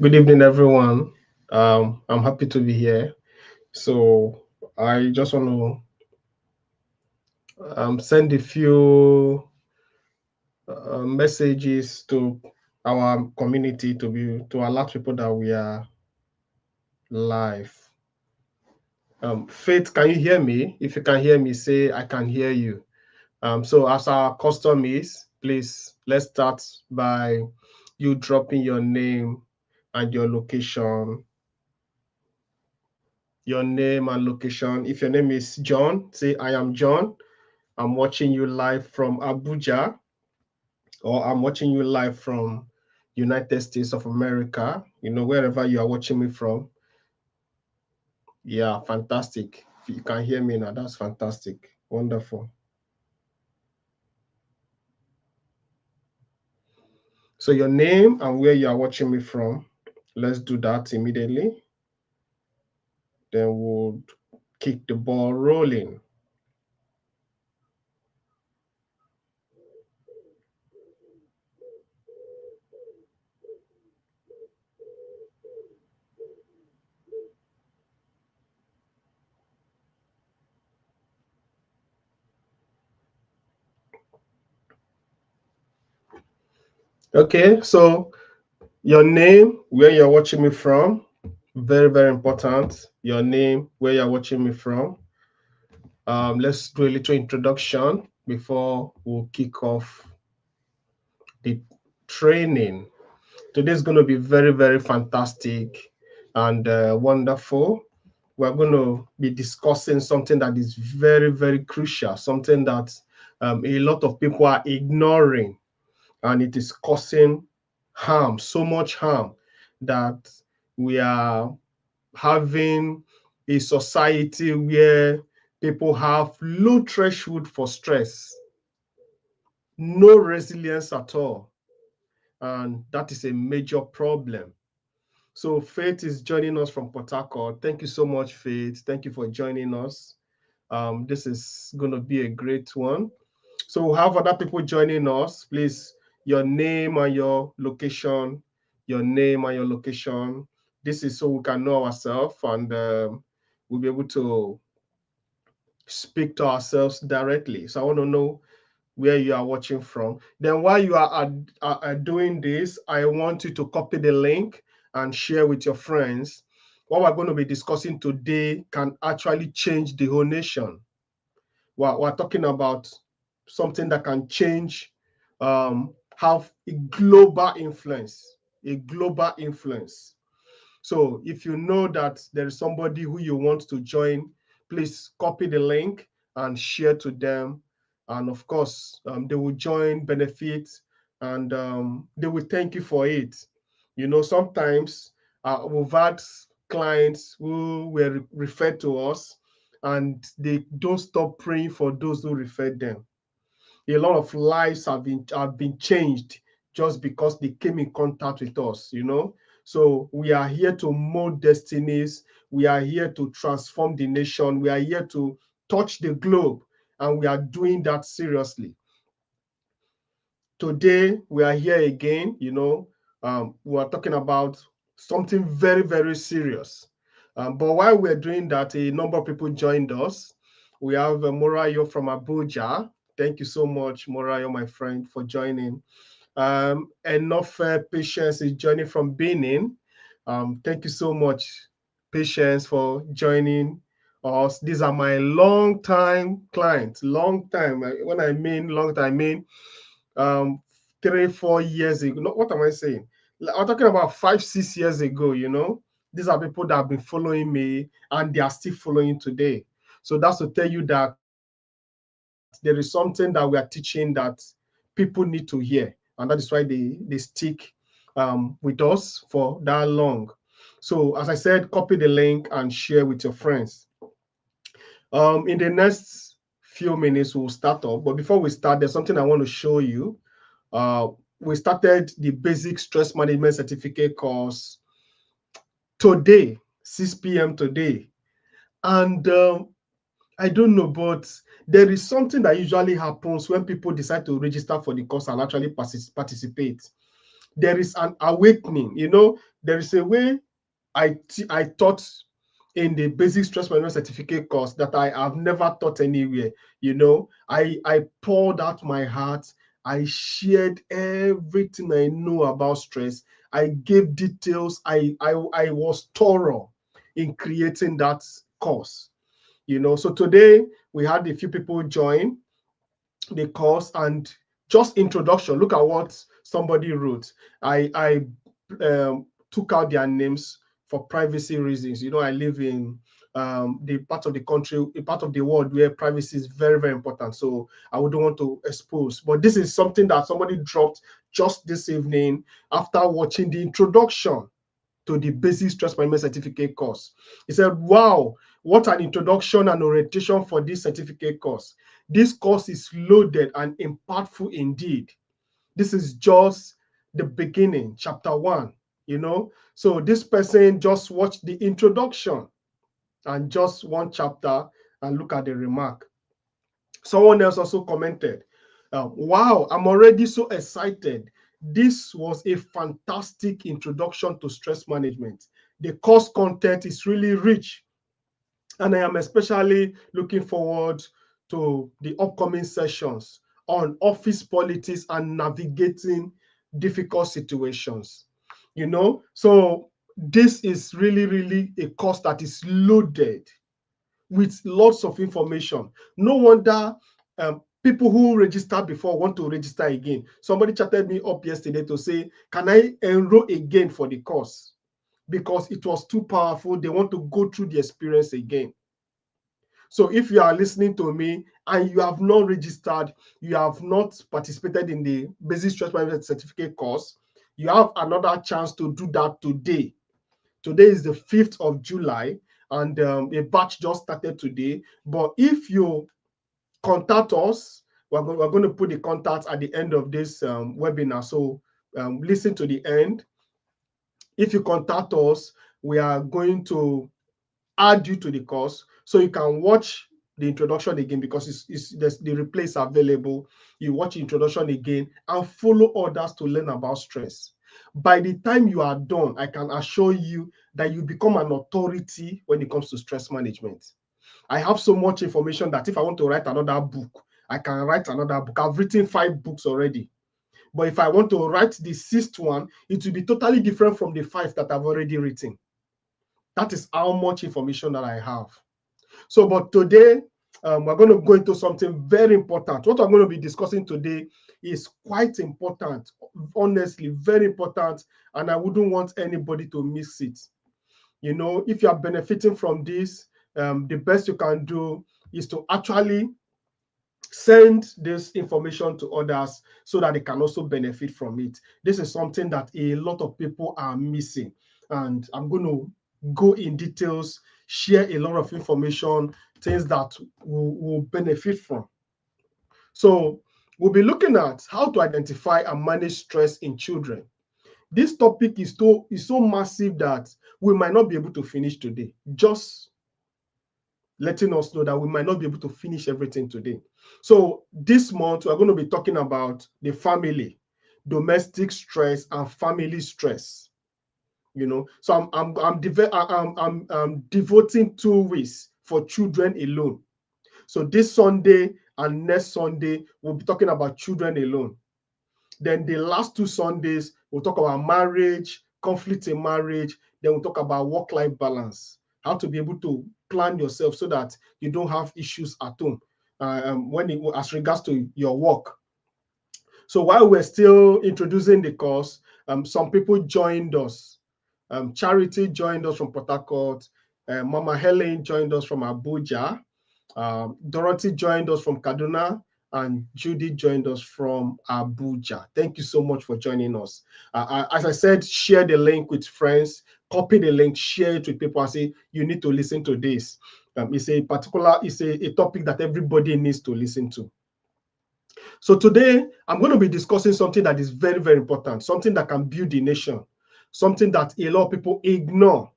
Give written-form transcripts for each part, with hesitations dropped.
Good evening, everyone. I'm happy to be here. So I just want to send a few messages to our community to alert people that we are live. Faith, can you hear me? If you can hear me, say I can hear you. So as our custom is, please let's start by you dropping your name and your location. Your name and location. If your name is John, say I am John. I'm watching you live from Abuja, or I'm watching you live from United States of America, wherever you are watching me from. Yeah, fantastic. If you can hear me now, that's fantastic. Wonderful. So your name and where you are watching me from. Let's do that immediately. Then we'll kick the ball rolling. Okay, so your name, where you're watching me from, very, very important. Your name, where you're watching me from. Let's do a little introduction before we'll kick off the training. Today's going to be very, very fantastic and wonderful. We're going to be discussing something that is very, very crucial, something that a lot of people are ignoring, and it is causing harm, so much harm that we are having a society where people have low threshold for stress, no resilience at all. And that is a major problem. So Faith is joining us from Port Harcourt. Thank you so much, Faith. Thank you for joining us. This is going to be a great one. So we'll have other people joining us. Please, your name and your location, your name and your location. This is so we can know ourselves, and we'll be able to speak to ourselves directly. So I want to know where you are watching from. Then while you are doing this, I want you to copy the link and share with your friends. What we're going to be discussing today can actually change the whole nation. We're talking about something that can change, have a global influence, a global influence. So if you know that there is somebody who you want to join, please copy the link and share to them. And of course, they will join, benefit, and they will thank you for it. Sometimes we've had clients who were referred to us, and they don't stop praying for those who referred them. A lot of lives have been changed just because they came in contact with us. So we are here to mold destinies. We are here to transform the nation. We are here to touch the globe, and we are doing that seriously. Today we are here again. We are talking about something very, very serious. But while we're doing that, a number of people joined us. We have Morayo from Abuja. Thank you so much, Morayo, my friend, for joining. Enough Patience is joining from Benin. Thank you so much, Patience, for joining us. These are my long-time clients. Long time. When I mean long time, I mean 3-4 years ago. No, what am I saying? I'm talking about 5-6 years ago. These are people that have been following me, and they are still following today. So that's to tell you that there is something that we are teaching that people need to hear, and that is why they stick with us for that long. So as I said, copy the link and share with your friends. In the next few minutes, we'll start up. But before we start, there's something I want to show you. Uh, we started the basic stress management certificate course today, 6 p.m. today. And I don't know, but there is something that usually happens when people decide to register for the course and actually participate. there is an awakening. You know, there is a way I taught in the basic stress management certificate course that I have never taught anywhere. You know, I poured out my heart. I shared everything I know about stress. I gave details. I was thorough in creating that course. You know, so today we had a few people join the course, and just introduction. Look at what somebody wrote. I took out their names for privacy reasons. You know, I live in the part of the country, a part of the world where privacy is very, very important. So I wouldn't want to expose. But this is something that somebody dropped just this evening after watching the introduction to the basic stress management certificate course. He said, wow, what an introduction and orientation for this certificate course. This course is loaded and impactful indeed. This is just the beginning, chapter 1, you know. So this person just watched the introduction and just one chapter and look at the remark. Someone else also commented, wow, I'm already so excited. This was a fantastic introduction to stress management. The course content is really rich, and I am especially looking forward to the upcoming sessions on office politics and navigating difficult situations. You know, so this is really, really a course that is loaded with lots of information. No wonder people who registered before want to register again. Somebody chatted me up yesterday to say, can I enroll again for the course? Because it was too powerful. They want to go through the experience again. So if you are listening to me and you have not registered, you have not participated in the basic stress management certificate course, you have another chance to do that today. Today is the 5th of July, and a batch just started today. But if you contact us, we're going to put the contacts at the end of this webinar. So listen to the end. If you contact us, we are going to add you to the course so you can watch the introduction again, because the replay is available. You watch the introduction again and follow others to learn about stress. By the time you are done, I can assure you that you become an authority when it comes to stress management. I have so much information that if I want to write another book, I can write another book. I've written 5 books already. But if I want to write the 6th one, it will be totally different from the 5 that I've already written. That is how much information that I have. So, but today, we're going to go into something very important. What I'm going to be discussing today is quite important, honestly, very important, and I wouldn't want anybody to miss it. You know, if you are benefiting from this, the best you can do is to actually send this information to others so that they can also benefit from it. This is something that a lot of people are missing, and I'm going to go in details, share a lot of information, things that will benefit from. So we'll be looking at how to identify and manage stress in children. This topic is so massive that we might not be able to finish today. Just letting us know that we might not be able to finish everything today. So this month, we're going to be talking about the family, domestic stress, and family stress. You know, so I'm devoting 2 weeks for children alone. So this Sunday and next Sunday, we'll be talking about children alone. Then the last 2 Sundays, we'll talk about marriage, conflict in marriage. Then we'll talk about work-life balance, how to be able to plan yourself so that you don't have issues at home as regards to your work. So while we're still introducing the course, some people joined us. Charity joined us from Port Harcourt. Mama Helen joined us from Abuja. Dorothy joined us from Kaduna, and Judy joined us from Abuja. Thank you so much for joining us. As I said, share the link with friends, copy the link, share it with people, and say, you need to listen to this. It's a topic that everybody needs to listen to. So today, I'm going to be discussing something that is very, very important, something that can build the nation, something that a lot of people ignore.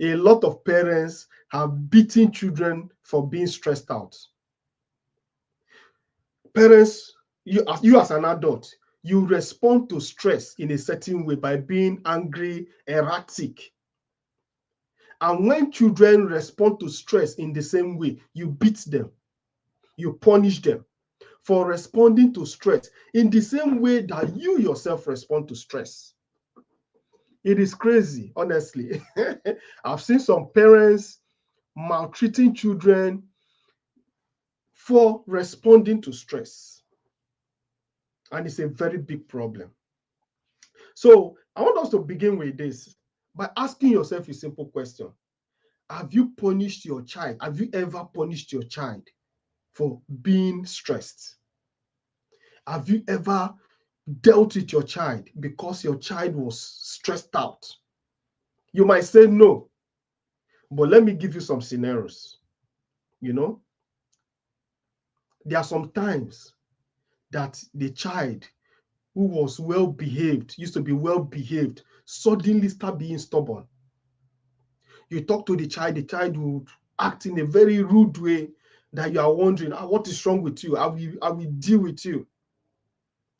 A lot of parents have beaten children for being stressed out. Parents, you as an adult, You respond to stress in a certain way by being angry, erratic. And when children respond to stress in the same way, you beat them, you punish them for responding to stress in the same way that you yourself respond to stress. It is crazy, honestly. I've seen some parents maltreating children for responding to stress. And it's a very big problem. So I want us to begin with this by asking yourself a simple question. Have you punished your child? Have you ever punished your child for being stressed? Have you ever dealt with your child because your child was stressed out? You might say no, but let me give you some scenarios. You know, there are some times that the child who was well behaved, used to be well behaved, suddenly start being stubborn. You talk to the child would act in a very rude way that you are wondering, what is wrong with you? I will deal with you.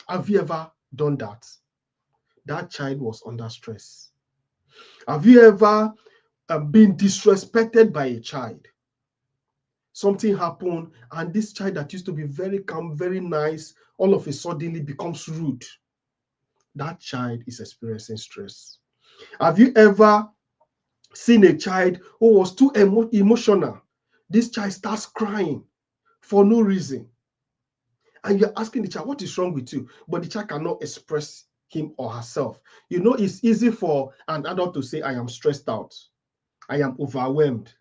Have you ever done that? That child was under stress. Have you ever been disrespected by a child? Something happened, and this child that used to be very calm, very nice, all of a sudden becomes rude. That child is experiencing stress. Have you ever seen a child who was too emotional? This child starts crying for no reason. And you're asking the child, what is wrong with you? But the child cannot express him or herself. You know, it's easy for an adult to say, I am stressed out, I am overwhelmed.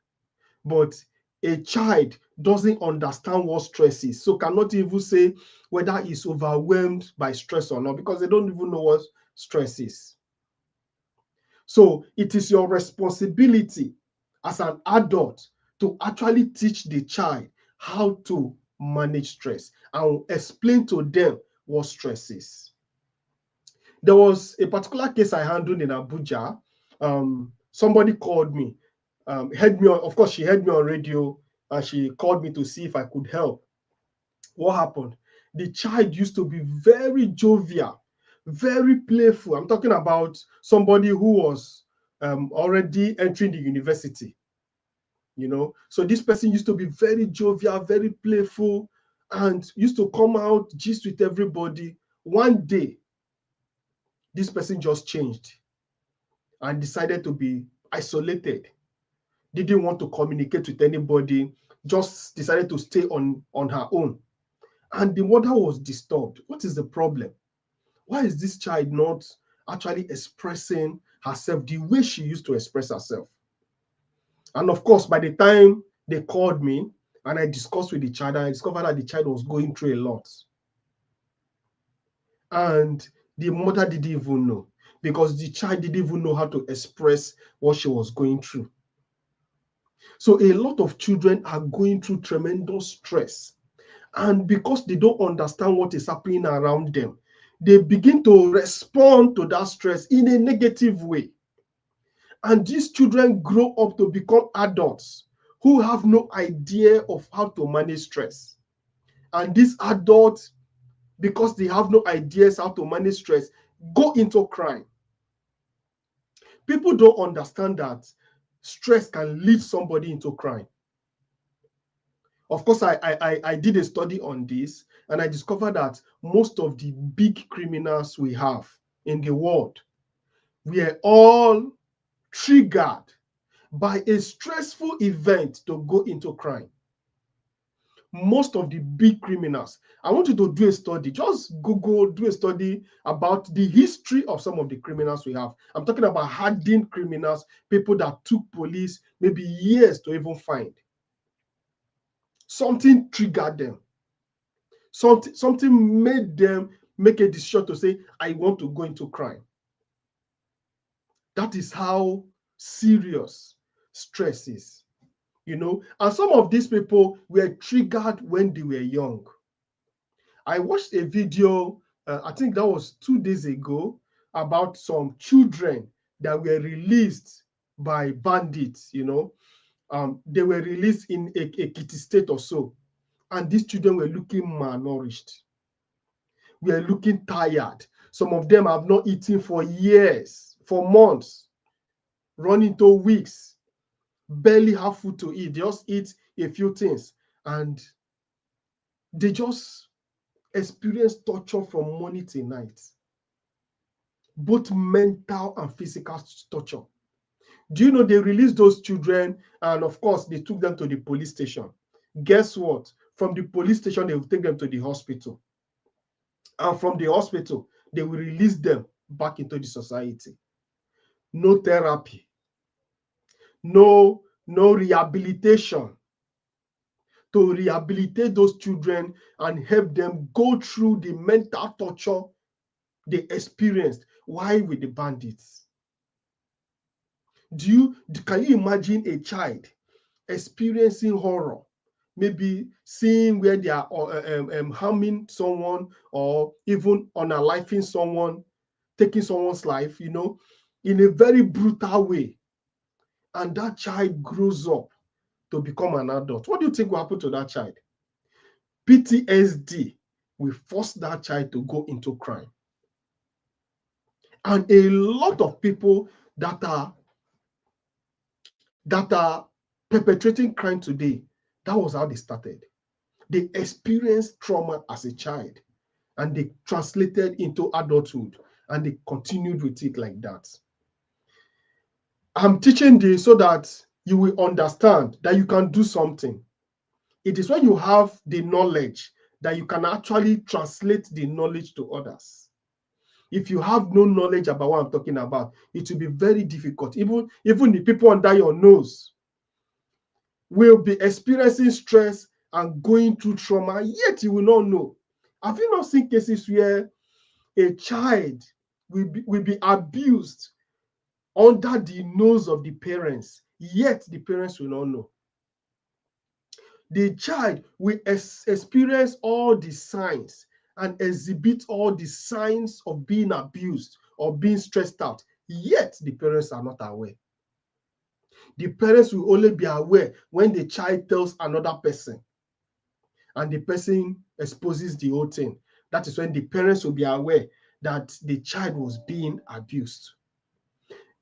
But a child doesn't understand what stress is, so cannot even say whether he's overwhelmed by stress or not, because they don't even know what stress is. So it is your responsibility as an adult to actually teach the child how to manage stress and explain to them what stress is. There was a particular case I handled in Abuja. Somebody called me, heard me on, of course, she heard me on radio, and she called me to see if I could help. What happened? The child used to be very jovial, very playful. I'm talking about somebody who was already entering the university, you know. So this person used to be very jovial, very playful, and used to come out, gist with everybody. One day, this person just changed and decided to be isolated, didn't want to communicate with anybody, just decided to stay on her own. And the mother was disturbed. What is the problem? Why is this child not actually expressing herself the way she used to express herself? And of course, by the time they called me and I discussed with the child, I discovered that the child was going through a lot. And the mother didn't even know, because the child didn't even know how to express what she was going through. So a lot of children are going through tremendous stress. And because they don't understand what is happening around them, they begin to respond to that stress in a negative way. And these children grow up to become adults who have no idea of how to manage stress. And these adults, because they have no ideas how to manage stress, go into crime. People don't understand that stress can lead somebody into crime. Of course, I did a study on this, and I discovered that most of the big criminals we have in the world were all triggered by a stressful event to go into crime. Most of the big criminals. I want you to do a study. Just Google, do a study about the history of some of the criminals we have. I'm talking about hardened criminals, people that took police maybe years to even find. Something triggered them. Something made them make a decision to say, I want to go into crime. That is how serious stress is, you know. And some of these people were triggered when they were young. I watched a video, I think that was 2 days ago, about some children that were released by bandits, you know. They were released in a Ekiti state or so, and these children were looking malnourished. were looking tired. Some of them have not eaten for years, for months, running to weeks, barely have food to eat. They just eat a few things and they just experience torture from morning till night, both mental and physical torture. Do you know they released those children and of course they took them to the police station? Guess what? From the police station, they will take them to the hospital. And from the hospital, they will release them back into the society. No therapy, no rehabilitation to rehabilitate those children and help them go through the mental torture they experienced while with the bandits. Can you imagine a child experiencing horror, maybe seeing where they are harming someone or even unaliving someone, taking someone's life, in a very brutal way, and that child grows up to become an adult? What do you think will happen to that child? PTSD will force that child to go into crime. And a lot of people that are perpetrating crime today, that was how they started. They experienced trauma as a child and they translated into adulthood and they continued with it like that. I'm teaching this so that you will understand that you can do something. It is when you have the knowledge that you can actually translate the knowledge to others. If you have no knowledge about what I'm talking about, it will be very difficult. Even the people under your nose will be experiencing stress and going through trauma, yet you will not know. Have you not seen cases where a child will be abused under the nose of the parents, yet the parents will not know? The child will experience all the signs and exhibit all the signs of being abused or being stressed out, yet the parents are not aware. The parents will only be aware when the child tells another person and the person exposes the whole thing. That is when the parents will be aware that the child was being abused.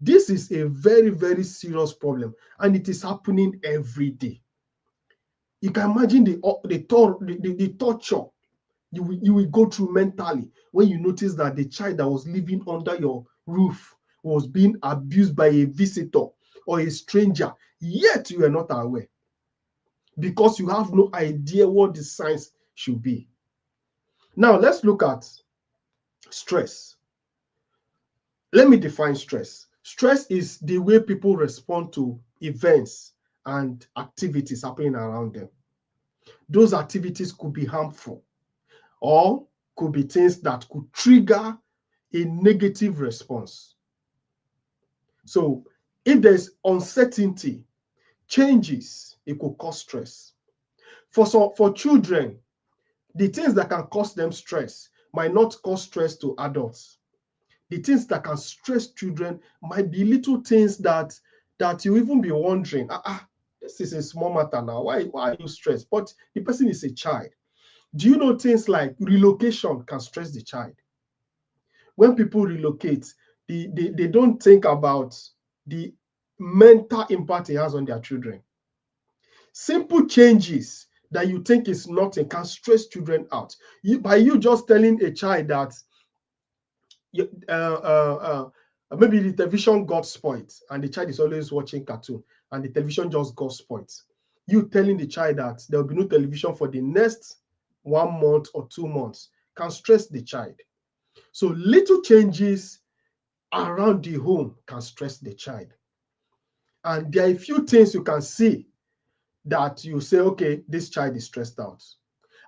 This is a very, very serious problem, and it is happening every day. You can imagine the torture you will go through mentally when you notice that the child that was living under your roof was being abused by a visitor or a stranger, yet you are not aware because you have no idea what the signs should be. Now, let's look at stress. Let me define stress. Stress is the way people respond to events and activities happening around them. Those activities could be harmful or could be things that could trigger a negative response. So if there's uncertainty, changes, it could cause stress. For children, the things that can cause them stress might not cause stress to adults. The things that can stress children might be little things that you even be wondering, this is a small matter now. Why are you stressed? But the person is a child. Do you know things like relocation can stress the child? When people relocate, they don't think about the mental impact it has on their children. Simple changes that you think is nothing can stress children out. By you just telling a child that maybe the television got spoiled and the child is always watching cartoon and the television just got spoiled. You telling the child that there will be no television for the next 1 month or 2 months can stress the child. So little changes around the home can stress the child. And there are a few things you can see that you say, okay, this child is stressed out.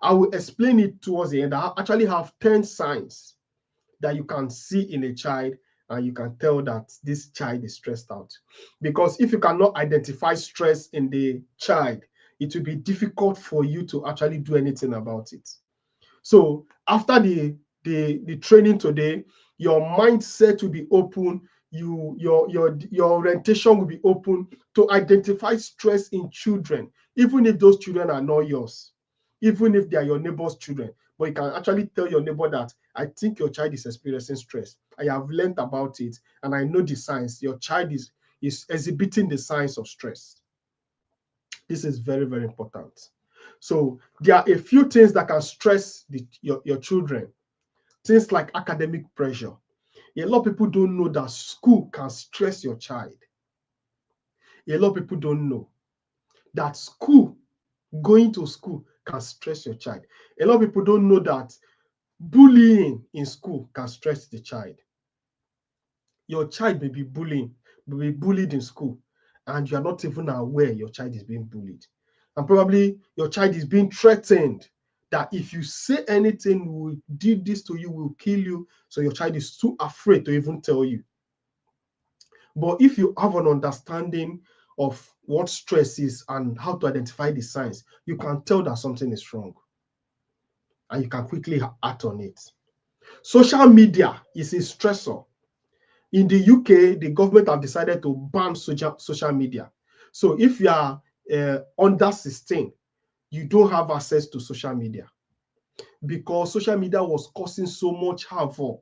I will explain it towards the end. I actually have 10 signs that you can see in a child and you can tell that this child is stressed out. Because if you cannot identify stress in the child, it will be difficult for you to actually do anything about it. So after the training today, your mindset will be open, your orientation will be open to identify stress in children, even if those children are not yours, even if they are your neighbor's children. but you can actually tell your neighbor that I think your child is experiencing stress. I have learned about it and I know the signs. Your child is exhibiting the signs of stress. This is very, very important. So there are a few things that can stress your children. Things like academic pressure. A lot of people don't know that school can stress your child. A lot of people don't know that going to school can stress your child. A lot of people don't know that bullying in school can stress the child. Your child may be bullied in school, and you are not even aware your child is being bullied. And probably your child is being threatened that if you say anything, we will do this to you, we'll kill you. So your child is too afraid to even tell you. But if you have an understanding of what stress is and how to identify the signs, you can tell that something is wrong and you can quickly act on it. Social media is a stressor. In the UK, the government have decided to ban social media. So if you are under 16, you don't have access to social media because social media was causing so much havoc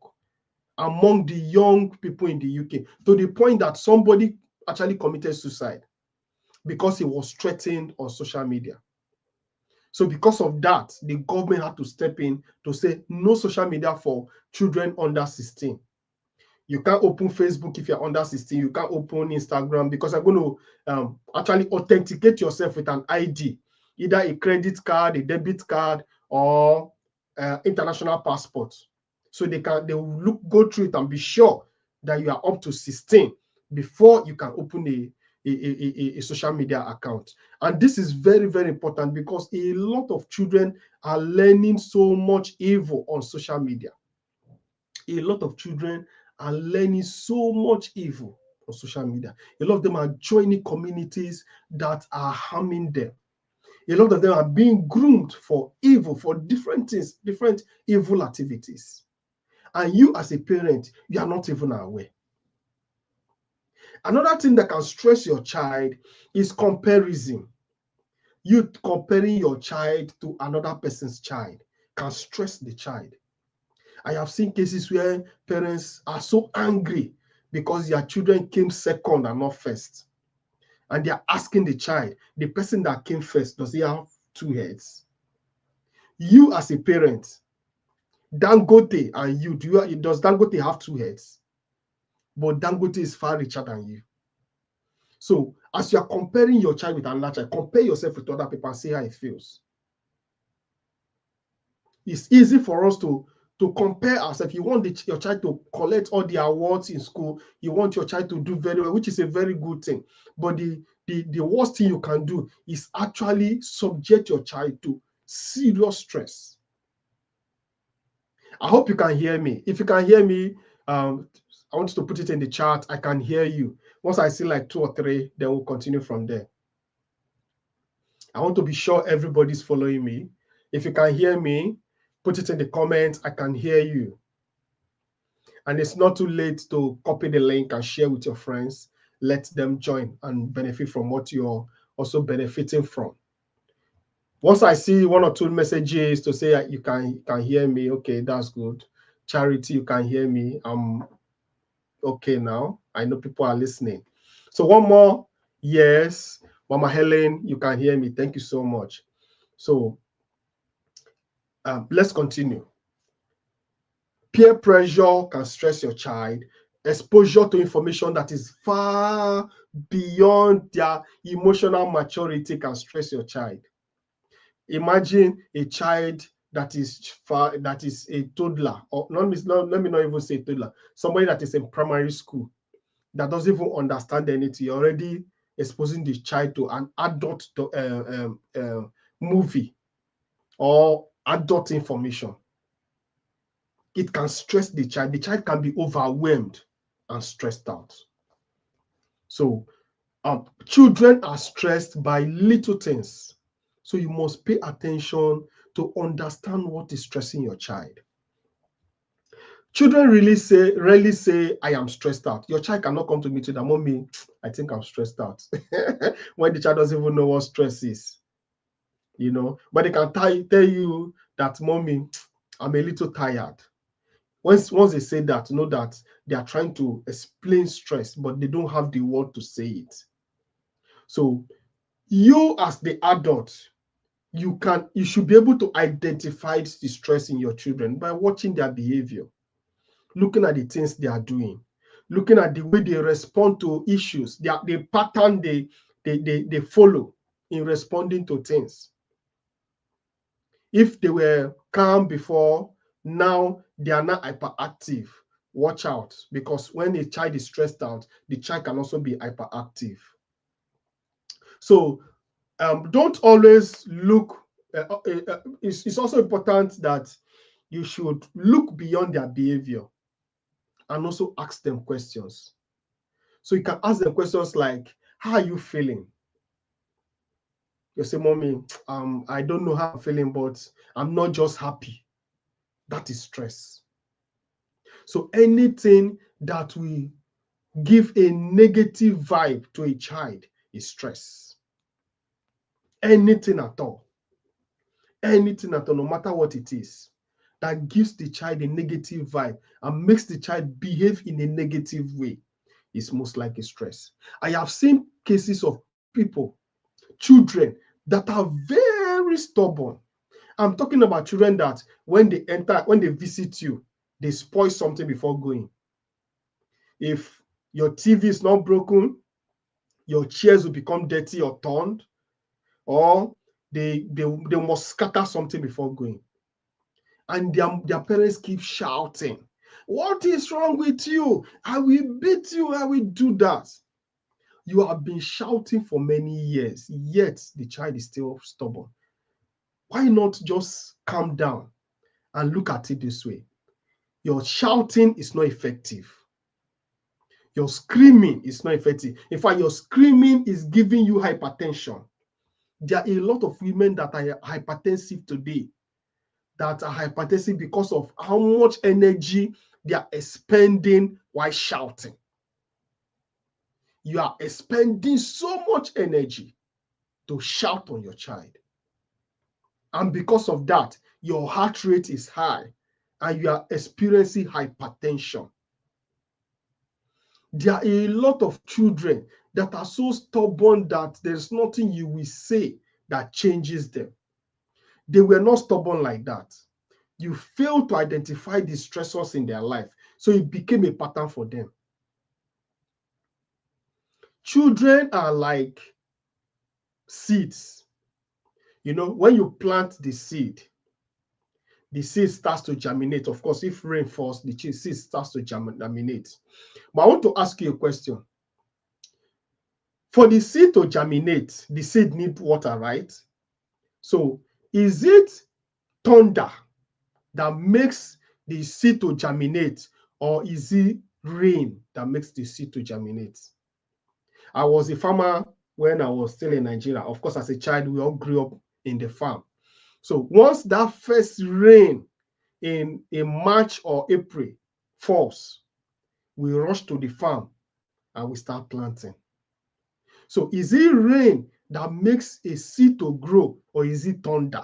among the young people in the UK to the point that somebody actually committed suicide because he was threatened on social media. So because of that, the government had to step in to say no social media for children under 16. You can't open Facebook if you're under 16. You can't open Instagram because you're going to actually authenticate yourself with an ID, either a credit card, a debit card, or international passport. So they will go through it and be sure that you are up to 16 before you can open a social media account. And this is very, very important because a lot of children are learning so much evil on social media. A lot of children are learning so much evil on social media. A lot of them are joining communities that are harming them. A lot of them are being groomed for evil, for different things, different evil activities. And you as a parent, you are not even aware. Another thing that can stress your child is comparison. You comparing your child to another person's child can stress the child. I have seen cases where parents are so angry because their children came second and not first. And they are asking the child, the person that came first, does he have two heads? You as a parent, Dangote and you, does Dangote have two heads? But Dangote is far richer than you. So as you are comparing your child with another child, compare yourself with other people and see how it feels. It's easy for us to compare ourselves. You want your child to collect all the awards in school. You want your child to do very well, which is a very good thing. But the worst thing you can do is actually subject your child to serious stress. I hope you can hear me. If you can hear me, I want you to put it in the chat. I can hear you. Once I see like 2 or 3, then we'll continue from there. I want to be sure everybody's following me. If you can hear me, put it in the comments. I can hear you. And it's not too late to copy the link and share with your friends. Let them join and benefit from what you're also benefiting from. Once I see 1 or 2 messages to say you can hear me, okay, that's good. Charity, you can hear me. I'm okay now. I know people are listening. So one more, yes. Mama Helen, you can hear me. Thank you so much. So let's continue. Peer pressure can stress your child. Exposure to information that is far beyond their emotional maturity can stress your child. Imagine a child that is a toddler, or let me not even say toddler, somebody that is in primary school that doesn't even understand anything. You're already exposing the child to an adult movie or adult information. It can stress the child. The child can be overwhelmed and stressed out. So children are stressed by little things. So you must pay attention to understand what is stressing your child. Children rarely say, I am stressed out. Your child cannot come to me to that, mommy, I think I'm stressed out. When the child doesn't even know what stress is. But they can tell you that, mommy, I'm a little tired. Once they say that, know that they are trying to explain stress, but they don't have the word to say it. So you, as the adult, you should be able to identify the stress in your children by watching their behavior, looking at the things they are doing, looking at the way they respond to issues, the pattern they follow in responding to things. If they were calm before, now they are not hyperactive. Watch out, because when a child is stressed out, the child can also be hyperactive. So don't always look. It's also important that you should look beyond their behavior and also ask them questions. So you can ask them questions like, how are you feeling? You say, mommy, I don't know how I'm feeling, but I'm not just happy. That is stress. So anything that will give a negative vibe to a child is stress. Anything at all, no matter what it is, that gives the child a negative vibe and makes the child behave in a negative way is most likely stress. I have seen cases of people, children, that are very stubborn. I'm talking about children that when they visit you, they spoil something before going. If your TV is not broken, your chairs will become dirty or torn, or they must scatter something before going. And their parents keep shouting, what is wrong with you? I will beat you, I will do that. You have been shouting for many years, yet the child is still stubborn. Why not just calm down and look at it this way? Your shouting is not effective. Your screaming is not effective. In fact, your screaming is giving you hypertension. There are a lot of women that are hypertensive today, that are hypertensive because of how much energy they are expending while shouting. You are expending so much energy to shout on your child. And because of that, your heart rate is high and you are experiencing hypertension. There are a lot of children that are so stubborn that there's nothing you will say that changes them. They were not stubborn like that. You failed to identify the stressors in their life, so it became a pattern for them. Children are like seeds. When you plant the seed starts to germinate. Of course, if rain falls, the seed starts to germinate. But I want to ask you a question. For the seed to germinate, the seed needs water, right? So is it thunder that makes the seed to germinate, or is it rain that makes the seed to germinate? I was a farmer when I was still in Nigeria. Of course, as a child, we all grew up in the farm. So once that first rain in March or April falls, we rush to the farm and we start planting. So is it rain that makes a seed to grow, or is it thunder?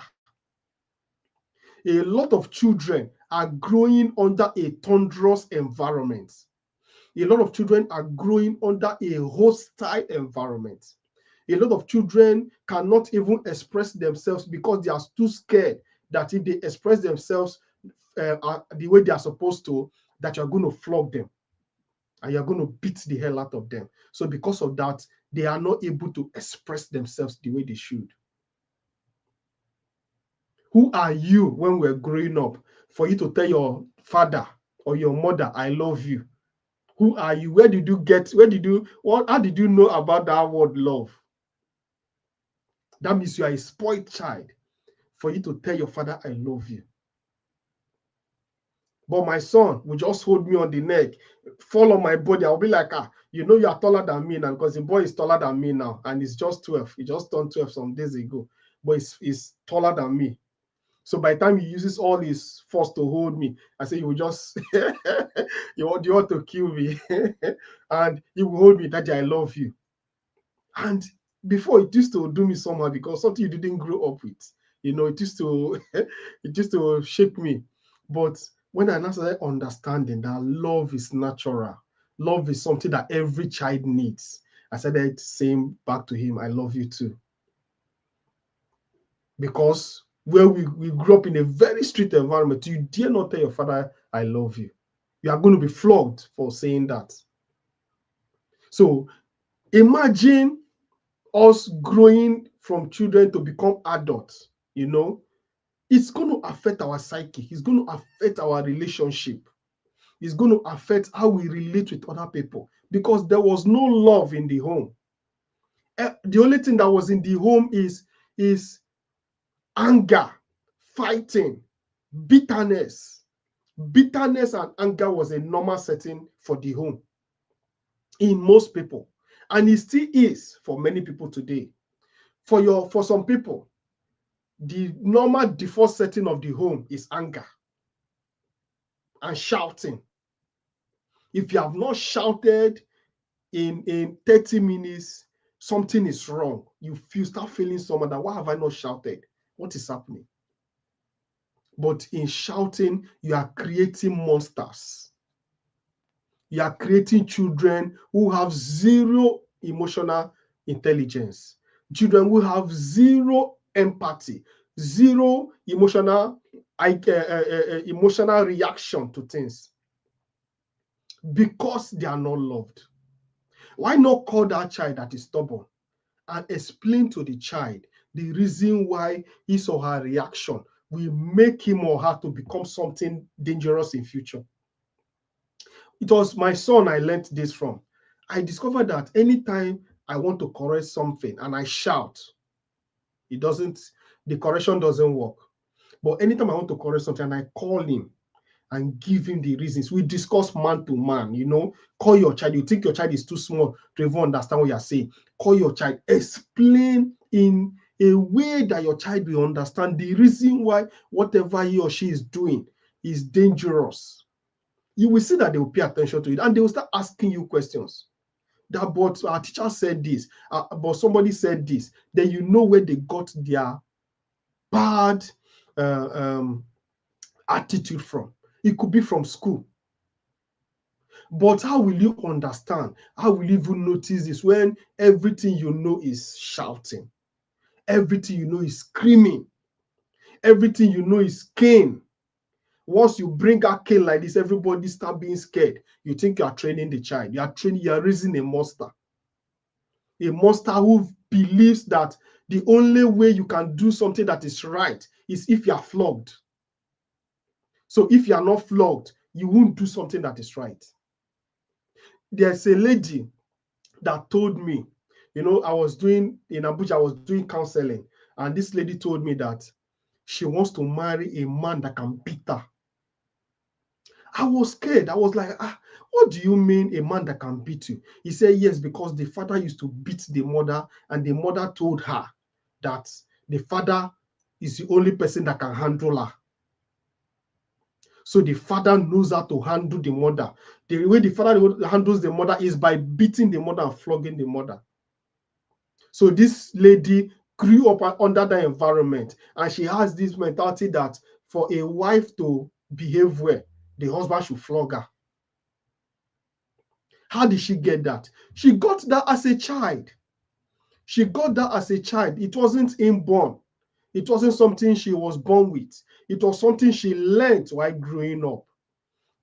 A lot of children are growing under a thunderous environment. A lot of children are growing under a hostile environment. A lot of children cannot even express themselves because they are too scared that if they express themselves the way they are supposed to, that you're going to flog them and you're going to beat the hell out of them. So because of that, they are not able to express themselves the way they should. Who are you when we're growing up for you to tell your father or your mother, I love you? Who are you? How did you know about that word love? That means you are a spoiled child for you to tell your father, I love you. But my son will just hold me on the neck, fall on my body. I'll be like, you are taller than me now, because the boy is taller than me now, and he's just 12. He just turned 12 some days ago, but he's taller than me. So by the time he uses all his force to hold me, I say, you will just, you want to kill me. And he will hold me, Daddy, I love you. And Before, it used to do me somehow because something you didn't grow up with. It used to it used to shake me. But when I now started understanding that love is natural, love is something that every child needs, I started saying back to him, I love you too. Because where we grew up in a very strict environment, you dare not tell your father, I love you. You are going to be flogged for saying that. So imagine us growing from children to become adults, it's going to affect our psyche. It's going to affect our relationship. It's going to affect how we relate with other people because there was no love in the home. The only thing that was in the home is anger, fighting, bitterness. Bitterness and anger was a normal setting for the home in most people, and it still is for many people today. For some people, the normal default setting of the home is anger and shouting. If you have not shouted in 30 minutes, something is wrong. You start feeling someone that, why have I not shouted? What is happening? But in shouting, you are creating monsters. You are creating children who have zero emotional intelligence, children who have zero empathy, zero emotional reaction to things because they are not loved. Why not call that child that is stubborn and explain to the child the reason why his or her reaction will make him or her to become something dangerous in future? It was my son I learned this from. I discovered that anytime I want to correct something and I shout, the correction doesn't work. But anytime I want to correct something and I call him and give him the reasons, we discuss man to man, call your child. You think your child is too small to even understand what you're saying. Call your child, explain in a way that your child will understand the reason why whatever he or she is doing is dangerous. You will see that they will pay attention to it and they will start asking you questions. That, but our teacher said this, but somebody said this. Then you know where they got their bad attitude from. It could be from school. But how will you understand? How will you even notice this when everything you know is shouting? Everything you know is screaming. Everything you know is cane. Once you bring a cane like this, everybody start being scared. You think you are training the child. You are raising a monster. A monster who believes that the only way you can do something that is right is if you are flogged. So if you are not flogged, you won't do something that is right. There's a lady that told me, I was doing in Abuja, I was doing counseling, and this lady told me that she wants to marry a man that can beat her. I was scared. I was like, what do you mean a man that can beat you? He said, yes, because the father used to beat the mother, and the mother told her that the father is the only person that can handle her. So the father knows how to handle the mother. The way the father handles the mother is by beating the mother and flogging the mother. So this lady grew up under that environment, and she has this mentality that for a wife to behave well, the husband should flog her. How did she get that? She got that as a child. She got that as a child. It wasn't inborn. It wasn't something she was born with. It was something she learned while growing up.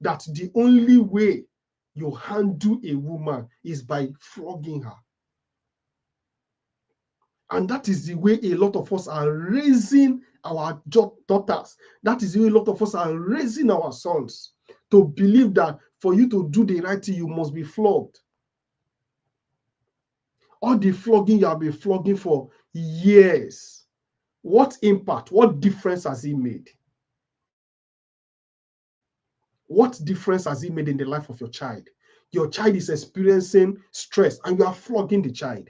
That the only way you handle a woman is by flogging her. And that is the way a lot of us are raising our daughters. That is the way a lot of us are raising our sons to believe that for you to do the right thing, you must be flogged. All the flogging you have been flogging for years, what impact, what difference has it made? What difference has it made in the life of your child? Your child is experiencing stress and you are flogging the child.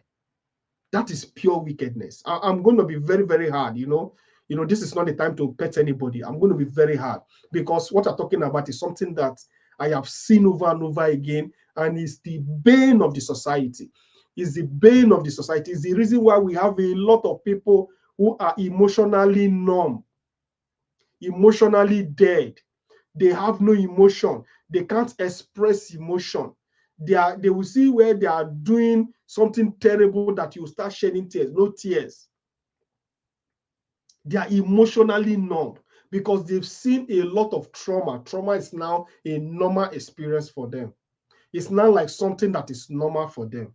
That is pure wickedness. I'm going to be very, very hard, this is not the time to pet anybody. I'm going to be very hard because what I'm talking about is something that I have seen over and over again, and is the bane of the society. Is the bane of the society. Is the reason why we have a lot of people who are emotionally numb, emotionally dead. They have no emotion. They can't express emotion. They will see where they are doing something terrible that you start shedding tears. No tears. They are emotionally numb because they've seen a lot of trauma. Trauma is now a normal experience for them. It's now like something that is normal for them.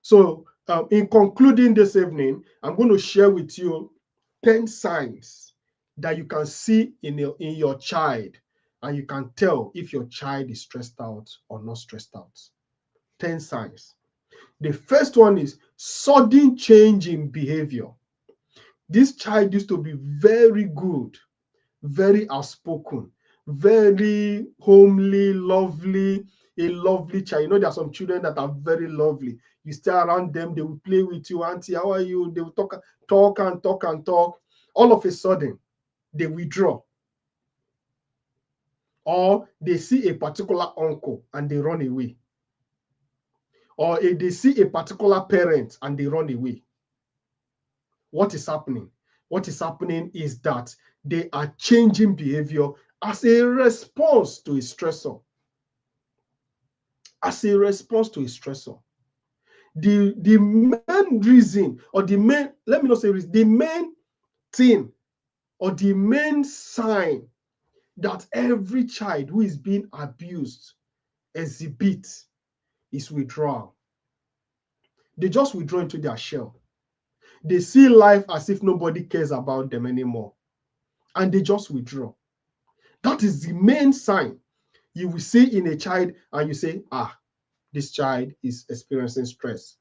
So in concluding this evening, I'm going to share with you 10 signs that you can see in your child, and you can tell if your child is stressed out or not stressed out. 10 signs. The first one is sudden change in behavior. This child used to be very good, very outspoken, very homely, lovely, a lovely child. You know, there are some children that are very lovely. You stay around them, they will play with you. Auntie, how are you? They will talk and talk and talk. All of a sudden, they withdraw. Or they see a particular uncle and they run away. Or they see a particular parent and they run away. What is happening? What is happening is that they are changing behavior as a response to a stressor. As a response to a stressor. The main reason, or the main, let me not say reason, the main thing or the main sign that every child who is being abused exhibits is withdrawal. They just withdraw into their shell. They see life as if nobody cares about them anymore. And they just withdraw. That is the main sign you will see in a child, and you say, this child is experiencing stress.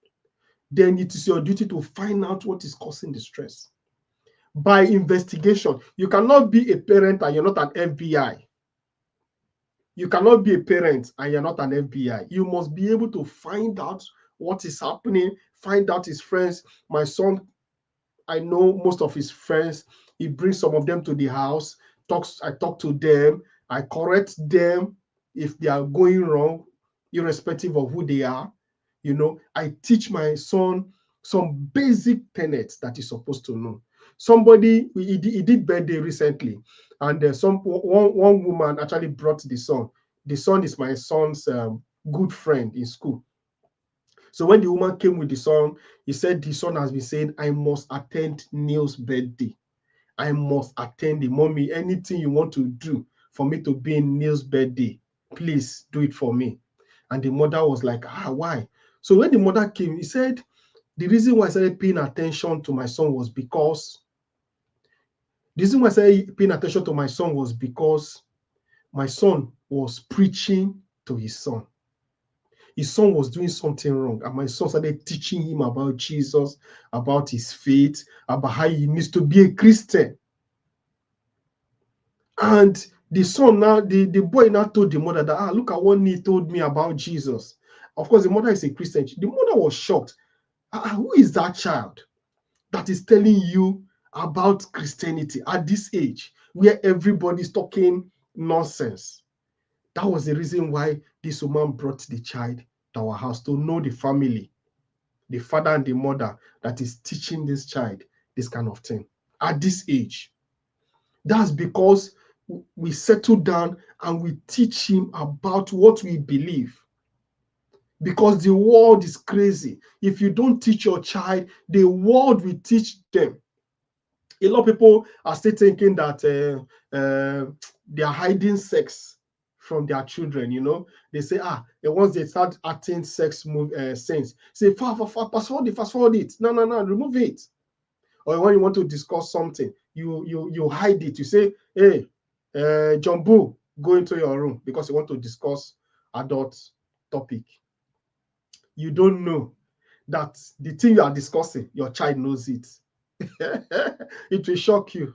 Then it is your duty to find out what is causing the stress. By investigation, you cannot be a parent and you're not an FBI. You cannot be a parent and you're not an FBI. You must be able to find out what is happening, find out his friends. My son, I know most of his friends. He brings some of them to the house, I talk to them, I correct them if they are going wrong, irrespective of who they are. You know, I teach my son some basic tenets that he's supposed to know. Somebody, he did birthday recently, and one woman actually brought the son. The son is my son's good friend in school. So when the woman came with the son, he said the son has been saying, I must attend Neil's birthday. I must attend the mommy. Anything you want to do for me to be in Neil's birthday, please do it for me. And the mother was like, why? So when the mother came, he said, the reason why I started paying attention to my son was because my son was preaching to his son. His son was doing something wrong, and my son started teaching him about Jesus, about his faith, about how he needs to be a Christian. And the son now, the boy now told the mother that, look at what Neil told me about Jesus. Of course, the mother is a Christian. The mother was shocked. Who is that child that is telling you about Christianity at this age, where everybody's talking nonsense? That was the reason why this woman brought the child to our house, to know the family, the father and the mother that is teaching this child this kind of thing at this age. That's because we settle down and we teach him about what we believe. Because the world is crazy. If you don't teach your child, the world will teach them. A lot of people are still thinking that they are hiding sex from their children. You know, they say, once they start acting sex scenes, say, fast forward it. No, remove it. Or when you want to discuss something, you hide it. You say, hey, Jumbo, go into your room because you want to discuss adult topic. You don't know that the thing you are discussing, your child knows it. It will shock you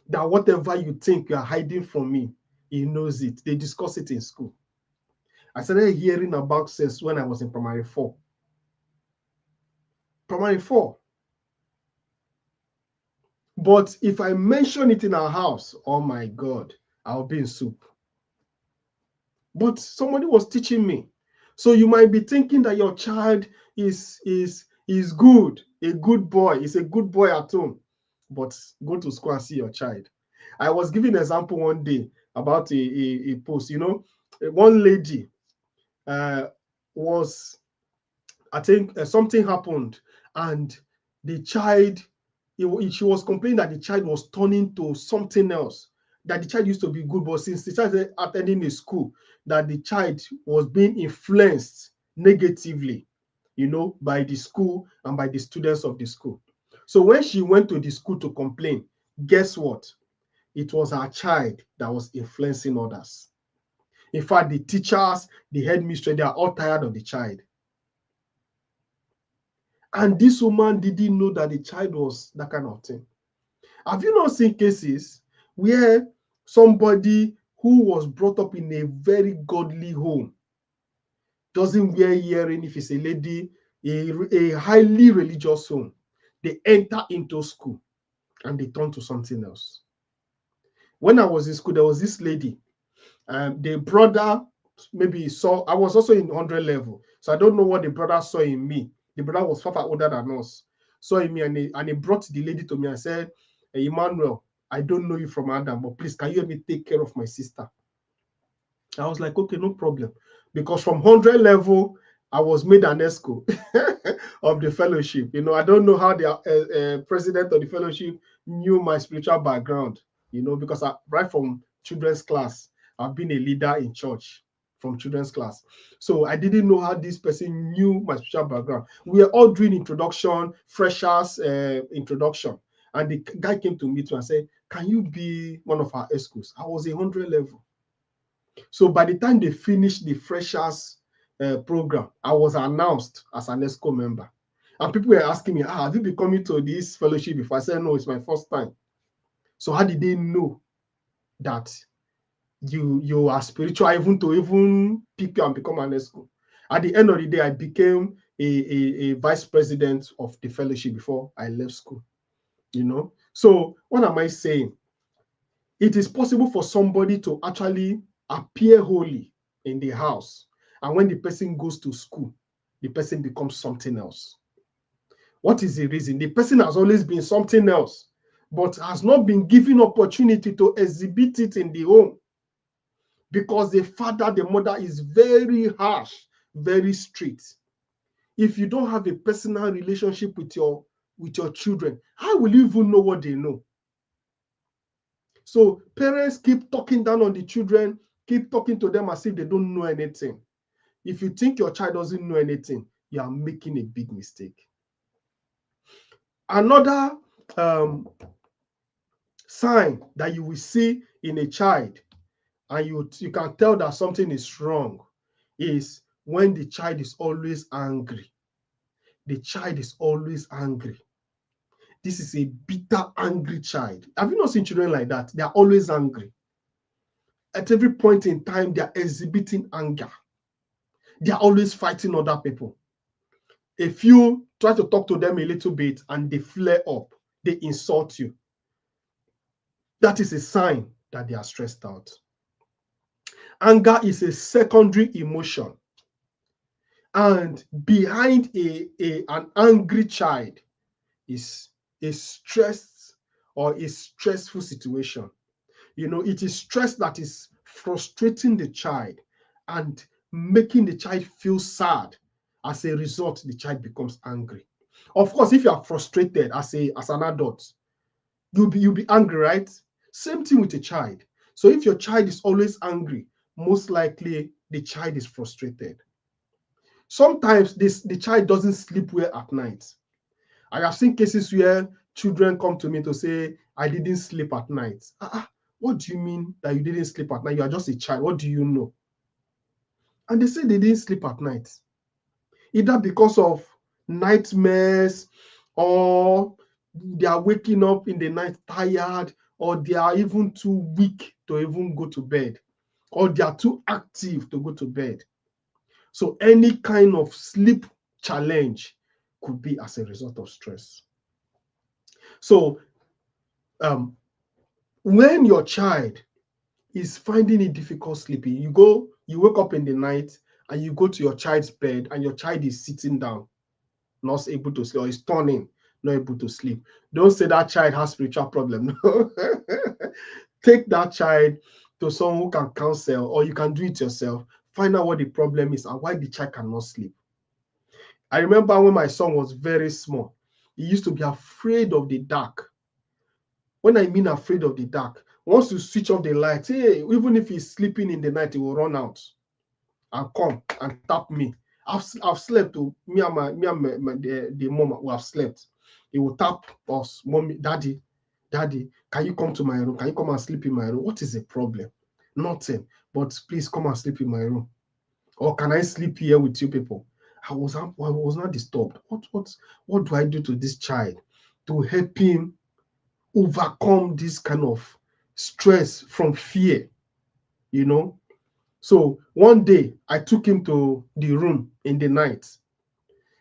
that whatever you think you are hiding from me, he knows it. They discuss it in school. I started hearing about sex when I was in primary 4. Primary 4. But if I mention it in our house, oh my God, I'll be in soup. But somebody was teaching me. So you might be thinking that your child is good, a good boy, is a good boy at home, but go to school and see your child. I was giving an example one day about a post. One lady was, I think something happened, and the child, she was complaining that the child was turning to something else. That the child used to be good, but since the child started attending a school, that the child was being influenced negatively, by the school and by the students of the school. So when she went to the school to complain, guess what? It was her child that was influencing others. In fact, the teachers, the headmistress, they are all tired of the child. And this woman didn't know that the child was that kind of thing. Have you not seen cases where somebody who was brought up in a very godly home doesn't wear earring if it's a lady, a highly religious home, they enter into school and they turn to something else? When I was in school, there was this lady, the brother maybe saw, I was also in 100 level, so I don't know what the brother saw in me. The brother was far older than us, saw in me, and he brought the lady to me and said, "Hey, Emmanuel, I don't know you from Adam, but please, can you help me take care of my sister?" I was like, okay, no problem. Because from 100 level, I was made an ESCO of the fellowship. I don't know how the president of the fellowship knew my spiritual background, because right from children's class, I've been a leader in church from children's class. So I didn't know how this person knew my spiritual background. We were all doing introduction, freshers introduction. And the guy came to me and said, "Can you be one of our ESCOs?" I was 100 level. So by the time they finished the freshers program, I was announced as an ESCO member. And people were asking me, have you been coming to this fellowship before? I said, no, it's my first time. So how did they know that you are spiritual even pick you and become an ESCO? At the end of the day, I became a vice president of the fellowship before I left school. So what am I saying? It is possible for somebody to actually appear holy in the house, and when the person goes to school, the person becomes something else. What is the reason? The person has always been something else, but has not been given opportunity to exhibit it in the home, because the father, the mother is very harsh, very strict. If you don't have a personal relationship with your children, how will you even know what they know? So parents keep talking down on the children, keep talking to them as if they don't know anything. If you think your child doesn't know anything, you are making a big mistake. Another sign that you will see in a child, and you can tell that something is wrong, is when the child is always angry. The child is always angry. This is a bitter, angry child. Have you not seen children like that? They are always angry. At every point in time, they are exhibiting anger. They are always fighting other people. If you try to talk to them a little bit and they flare up, they insult you, that is a sign that they are stressed out. Anger is a secondary emotion. And behind an angry child is a stressed or a stressful situation. It is stress that is frustrating the child and making the child feel sad. As a result, the child becomes angry. Of course, if you are frustrated as an adult, you'll be angry, right? Same thing with a child. So if your child is always angry, most likely the child is frustrated. Sometimes the child doesn't sleep well at night. I have seen cases where children come to me to say, "I didn't sleep at night." What do you mean that you didn't sleep at night? You are just a child. What do you know? And they say they didn't sleep at night, either because of nightmares, or they are waking up in the night tired, or they are even too weak to even go to bed, or they are too active to go to bed. So any kind of sleep challenge could be as a result of stress. So when your child is finding it difficult sleeping, you wake up in the night and you go to your child's bed and your child is sitting down, not able to sleep, or is turning, not able to sleep. Don't say that child has spiritual problem. No. Take that child to someone who can counsel, or you can do it yourself. Find out what the problem is and why the child cannot sleep. I remember when my son was very small, he used to be afraid of the dark. When I mean afraid of the dark, once you switch off the light, hey, even if he's sleeping in the night, he will run out and come and tap me. I've slept to the mom who have slept. He will tap us, mommy, daddy, can you come to my room? Can you come and sleep in my room? What is the problem? Nothing. But please come and sleep in my room. Or can I sleep here with you people? I was not disturbed. What do I do to this child to help him overcome this kind of stress from fear? You know? So one day I took him to the room in the night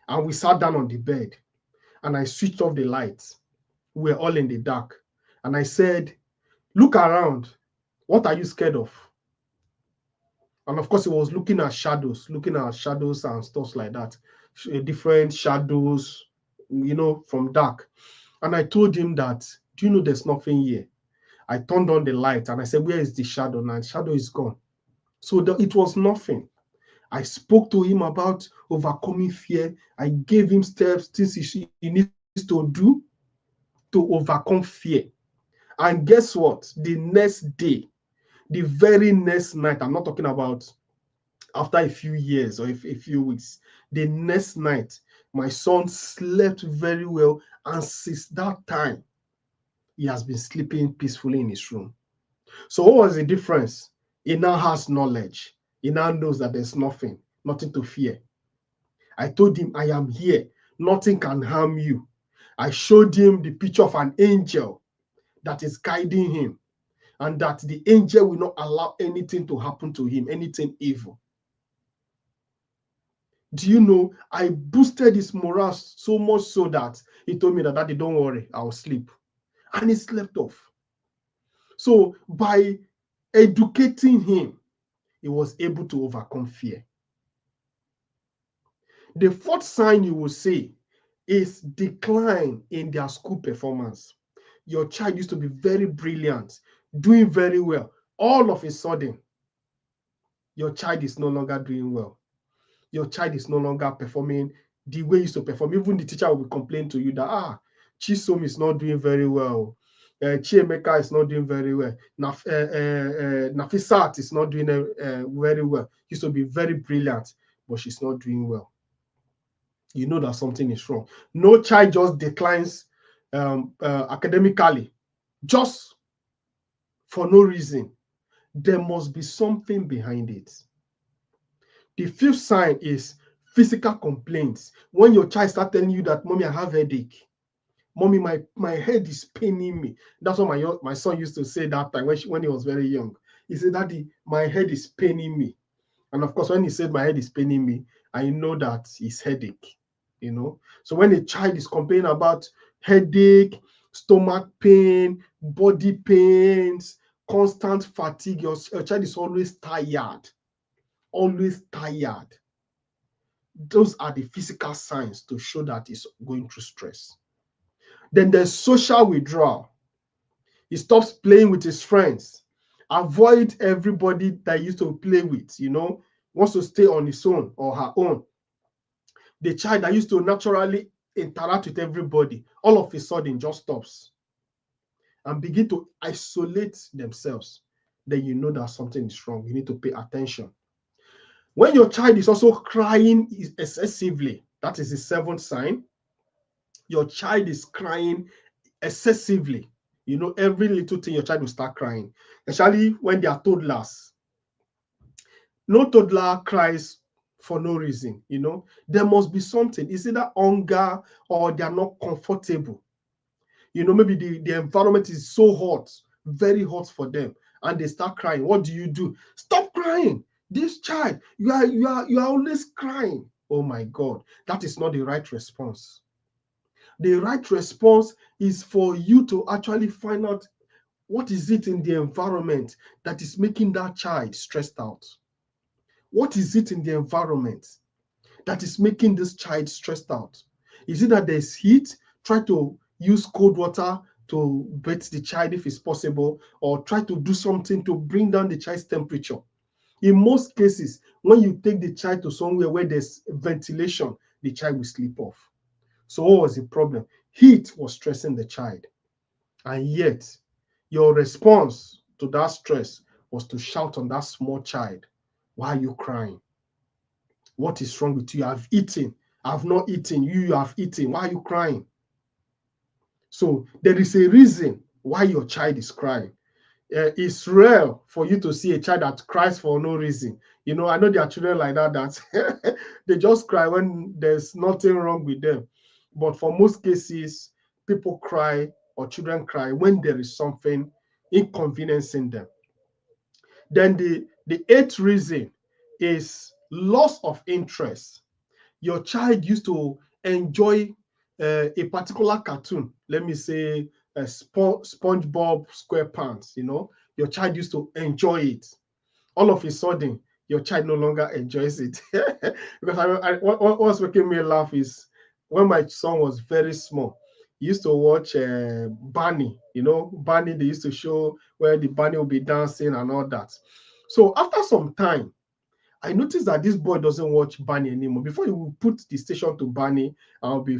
and we sat down on the bed and I switched off the lights. We were all in the dark. And I said, look around. What are you scared of? And of course, he was looking at shadows and stuff like that. Different shadows, from dark. And I told him that, do you know there's nothing here? I turned on the light and I said, where is the shadow now? The shadow is gone. So it was nothing. I spoke to him about overcoming fear. I gave him steps, things he needs to do to overcome fear. And guess what? The next day, the very next night, I'm not talking about after a few years or a few weeks, the next night, my son slept very well. And since that time, he has been sleeping peacefully in his room. So what was the difference? He now has knowledge. He now knows that there's nothing to fear. I told him, I am here. Nothing can harm you. I showed him the picture of an angel that is guiding him, and that the angel will not allow anything to happen to him, anything evil. Do you know, I boosted his morale so much so that he told me that, Daddy, don't worry, I'll sleep. And he slept off. So by educating him, he was able to overcome fear. The fourth sign you will see is decline in their school performance. Your child used to be very brilliant, doing very well. All of a sudden, your child is no longer doing well. Your child is no longer performing the way he used to perform. Even the teacher will complain to you that, Chisom is not doing very well. Chiemeka is not doing very well. Nafisat is not doing very well. He used to be very brilliant, but she's not doing well. You know that something is wrong. No child just declines academically just for no reason. There must be something behind it. The fifth sign is physical complaints. When your child starts telling you that, Mommy, I have headache. Mommy, my head is paining me. That's what my son used to say that time when he was very young. He said, Daddy, my head is paining me. And of course, when he said my head is paining me, I know that it's headache. So when a child is complaining about headache, stomach pain, body pains, constant fatigue, your child is always tired. Those are the physical signs to show that he's going through stress. Then there's social withdrawal. He stops playing with his friends. Avoid everybody that he used to play with, wants to stay on his own or her own. The child that used to naturally interact with everybody, all of a sudden just stops and begin to isolate themselves. Then you know that something is wrong. You need to pay attention. When your child is also crying excessively, that is the seventh sign. Your child is crying excessively. Every little thing your child will start crying, especially when they are toddlers. No toddler cries for no reason. There must be something. It's either hunger or they are not comfortable. Maybe the environment is so hot, very hot for them, and they start crying. What do? Stop crying. This child, you are always crying. Oh my God, that is not the right response. The right response is for you to actually find out what is it in the environment that is making that child stressed out. What is it in the environment that is making this child stressed out? Is it that there's heat? Try to use cold water to bathe the child if it's possible, or try to do something to bring down the child's temperature. In most cases, when you take the child to somewhere where there's ventilation, the child will sleep off. So what was the problem? Heat was stressing the child. And yet, your response to that stress was to shout on that small child, why are you crying? What is wrong with you? I've eaten. I've not eaten. You have eaten. Why are you crying? So there is a reason why your child is crying. It's rare for you to see a child that cries for no reason. You know, I know there are children like that they just cry when there's nothing wrong with them. But for most cases, people cry or children cry when there is something inconveniencing them. Then the eighth reason is loss of interest. Your child used to enjoy a particular cartoon, let me say SpongeBob SquarePants, you know, your child used to enjoy it. All of a sudden, your child no longer enjoys it. Because what's making me laugh is when my son was very small, he used to watch Barney, you know, Barney, they used to show where the Barney will be dancing and all that. So after some time, I noticed that this boy doesn't watch Barney anymore. Before you will put the station to Barney, I'll be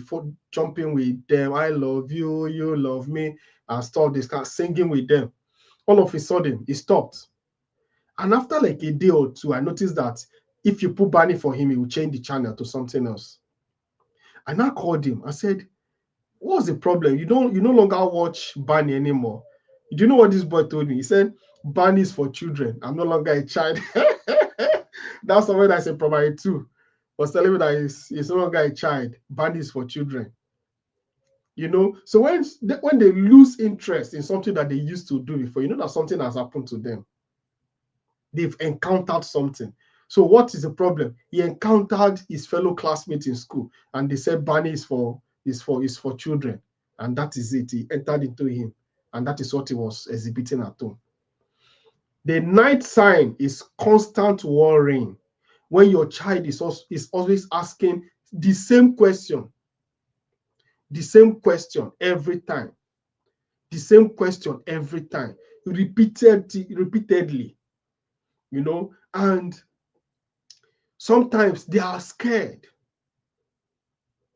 jumping with them. I love you, you love me, and stuff. They start singing with them. All of a sudden, he stopped. And after like a day or two, I noticed that if you put Barney for him, he will change the channel to something else. And I called him. I said, "What's the problem? You no longer watch Barney anymore." Do you know what this boy told me? He said, "Barney is for children. I'm no longer a child." That's something that's in primary two. Was telling me that he's no longer a child. Barney is for children. You know, so when they lose interest in something that they used to do before, you know that something has happened to them. They've encountered something. So what is the problem? He encountered his fellow classmates in school, and they said Barney is for children, and that is it. He entered into him, and that is what he was exhibiting at home. The ninth sign is constant worrying. When your child is always asking the same question every time, the same question every time, repeatedly, you know, and sometimes they are scared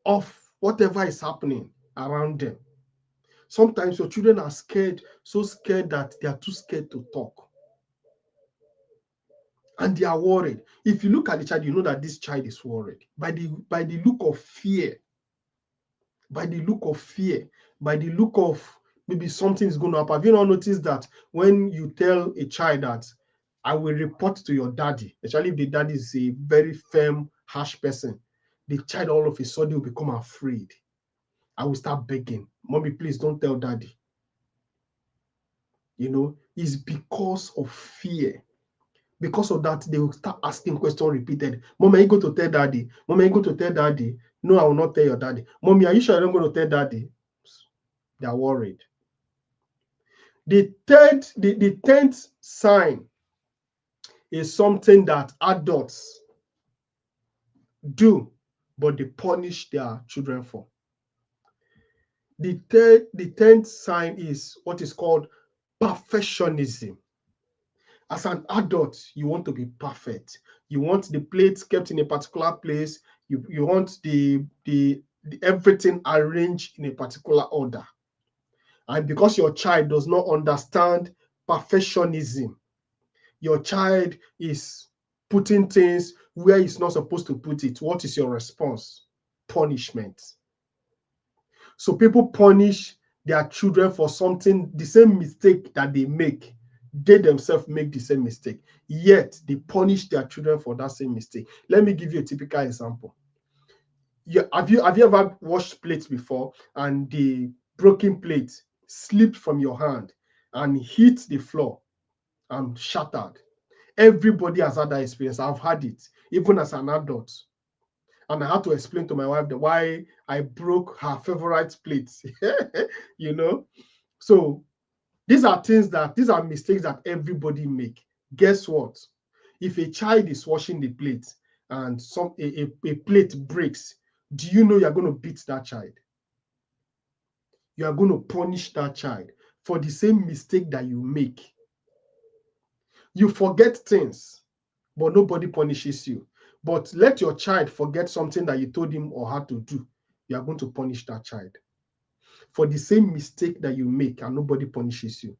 of whatever is happening around them. Sometimes your children are scared, so scared that they are too scared to talk. And they are worried. If you look at the child, you know that this child is worried by the look of fear, by the look of maybe something is going to happen. Have you not noticed that when you tell a child that I will report to your daddy, especially if the daddy is a very firm, harsh person, the child all of a sudden will become afraid. I will start begging, "Mommy, please don't tell daddy." You know, it's because of fear. Because of that, they will start asking questions repeated. "Mommy, are you going to tell daddy? Mommy, are you going to tell daddy?" "No, I will not tell your daddy." "Mommy, are you sure I'm going to tell daddy?" They are worried. The 10th sign is something that adults do, but they punish their children for. The 10th sign is what is called perfectionism. As an adult, you want to be perfect. You want the plates kept in a particular place. You want the everything arranged in a particular order. And because your child does not understand perfectionism, your child is putting things where he's not supposed to put it. What is your response? Punishment. So people punish their children for something, the same mistake that they make. They themselves make the same mistake, yet they punish their children for that same mistake. Let me give you a typical example. Have you ever washed plates before and the broken plate slipped from your hand and hit the floor and shattered? Everybody has had that experience. I've had it, even as an adult. And I had to explain to my wife why I broke her favorite plate. You know? So these are mistakes that everybody make. Guess what? If a child is washing the plate and a plate breaks, do you know you're going to beat that child? You are going to punish that child for the same mistake that you make. You forget things, but nobody punishes you. But let your child forget something that you told him or her to do. You are going to punish that child for the same mistake that you make, and nobody punishes you.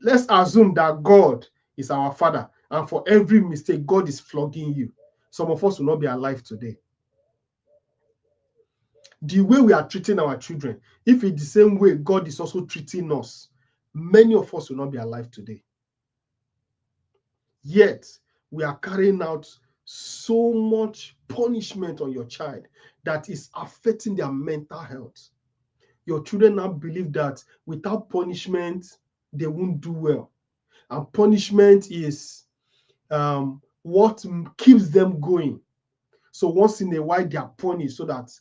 Let's assume that God is our Father, and for every mistake, God is flogging you. Some of us will not be alive today. The way we are treating our children, if it's the same way God is also treating us, many of us will not be alive today. Yet, we are carrying out so much punishment on your child that is affecting their mental health. Your children now believe that without punishment, they won't do well. And punishment is what keeps them going. So once in a while, they are punished so that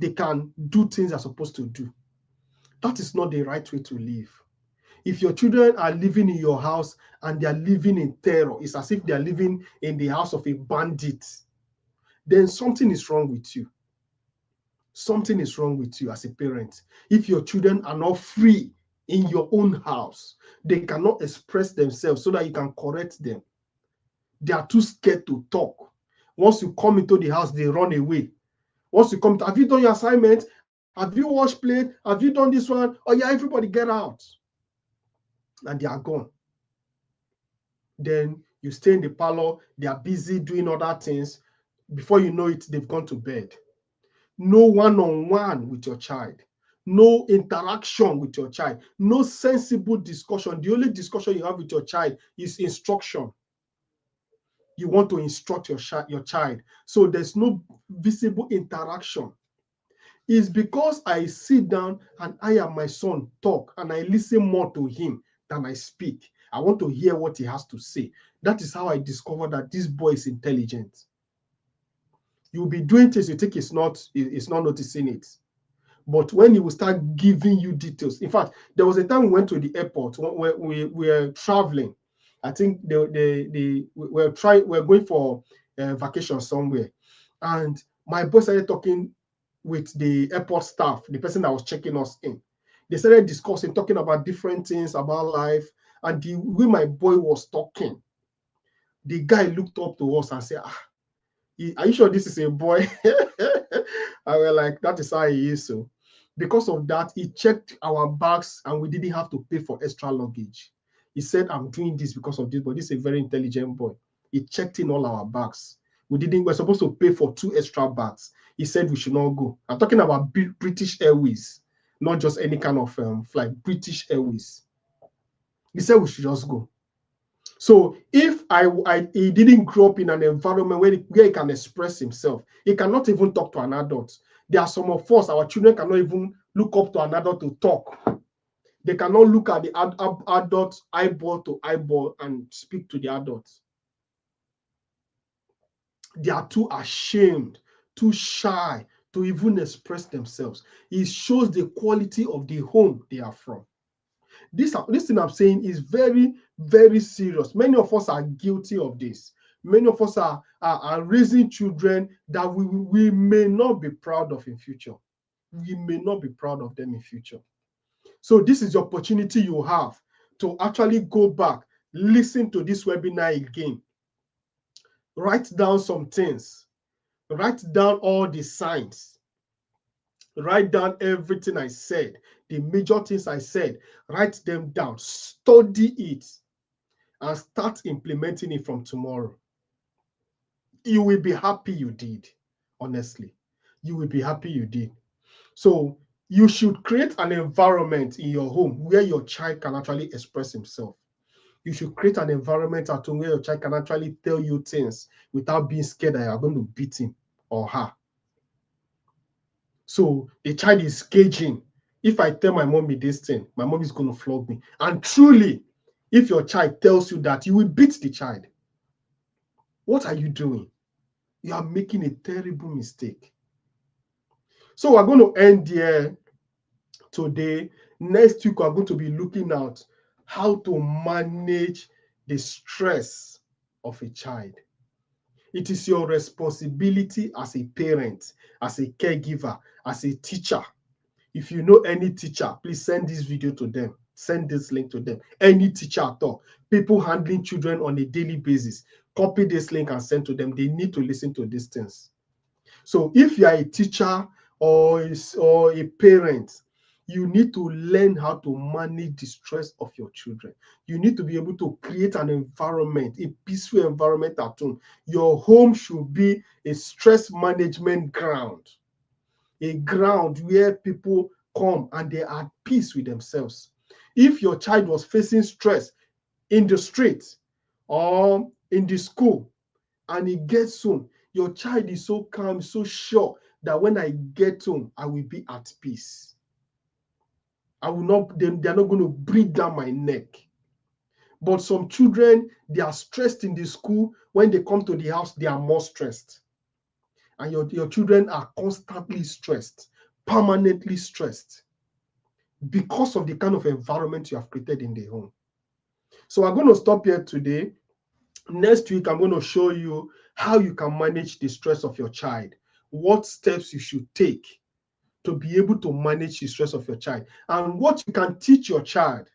they can do things they're supposed to do. That is not the right way to live. If your children are living in your house and they are living in terror, it's as if they are living in the house of a bandit, then something is wrong with you. Something is wrong with you as a parent. If your children are not free in your own house, they cannot express themselves so that you can correct them. They are too scared to talk. Once you come into the house, they run away. Once you come, have you done your assignment? Have you washed plate? Have you done this one? Oh yeah, everybody get out. And they are gone. Then you stay in the parlor, they are busy doing other things. Before you know it, they've gone to bed. No one-on-one with your child. No interaction with your child. No sensible discussion. The only discussion you have with your child is instruction. You want to instruct your child. So there's no visible interaction. It's because I sit down and I and my son talk and I listen more to him than I speak. I want to hear what he has to say. That is how I discovered that this boy is intelligent. You'll be doing things you think he's not noticing it. But when he will start giving you details. In fact, there was a time we went to the airport where we were traveling. I think we're going for a vacation somewhere. And my boy started talking with the airport staff, the person that was checking us in. They started discussing, talking about different things about life. And the way my boy was talking, the guy looked up to us and said, are you sure this is a boy? And we're like, that is how he is. So because of that, he checked our bags and we didn't have to pay for extra luggage. He said, I'm doing this because of this, but this is a very intelligent boy. He checked in all our bags. We're supposed to pay for 2 extra bags. He said we should not go. I'm talking about British Airways, not just any kind of flight, British Airways. He said we should just go. So if he didn't grow up in an environment where he can express himself, he cannot even talk to an adult. There are some of us, our children cannot even look up to an adult to talk. They cannot look at the adult eyeball to eyeball and speak to the adults. They are too ashamed, too shy to even express themselves. It shows the quality of the home they are from. This thing I'm saying is very, very serious. Many of us are guilty of this. Many of us are raising children that we may not be proud of in future. We may not be proud of them in future. So this is the opportunity you have to actually go back, listen to this webinar again, write down some things, write down all the signs, write down everything I said, the major things I said, write them down, study it, and start implementing it from tomorrow. You will be happy you did, honestly. You will be happy you did. So you should create an environment in your home where your child can actually express himself. You should create an environment at home where your child can actually tell you things without being scared that you are going to beat him or her. So the child is gauging. If I tell my mommy this thing, my mom is going to flog me. And truly, if your child tells you that, you will beat the child. What are you doing? You are making a terrible mistake. So we're going to end here today. Next week, we're going to be looking at how to manage the stress of a child. It is your responsibility as a parent, as a caregiver, as a teacher. If you know any teacher, please send this video to them. Send this link to them. Any teacher at all, people handling children on a daily basis, copy this link and send to them. They need to listen to these things. So if you are a teacher or a parent, you need to learn how to manage the stress of your children. You need to be able to create an environment, a peaceful environment at home. Your home should be a stress management ground, a ground where people come and they are at peace with themselves. If your child was facing stress in the street or in the school and he gets home, your child is so calm, so sure that when I get home, I will be at peace. I will not, they're not going to breathe down my neck. But some children, they are stressed in the school. When they come to the house, they are more stressed. And your children are constantly stressed, permanently stressed, because of the kind of environment you have created in the home. So I'm going to stop here today. Next week, I'm going to show you how you can manage the stress of your child, what steps you should take to be able to manage the stress of your child, and what you can teach your child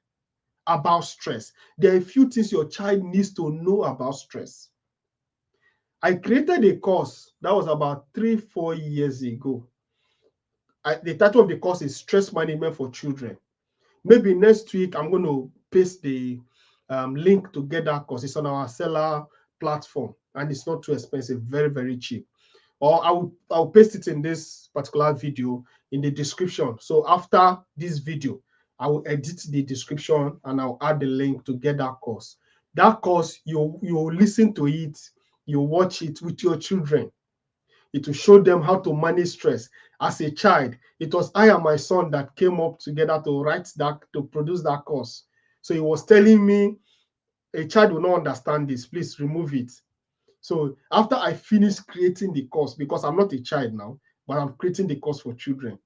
about stress. There are a few things your child needs to know about stress. I created a course that was about 3-4 years ago. The title of the course is Stress Management for Children. Maybe next week, I'm going to paste the link to get that course. It's on our seller platform and it's not too expensive, very, very cheap. Or I'll paste it in this particular video in the description. So after this video, I will edit the description and I'll add the link to get that course. That course, you listen to it, you watch it with your children. It will show them how to manage stress. As a child, it was I and my son that came up together to produce that course. So he was telling me, a child will not understand this, please remove it. So after I finished creating the course, because I'm not a child now, but I'm creating the course for children,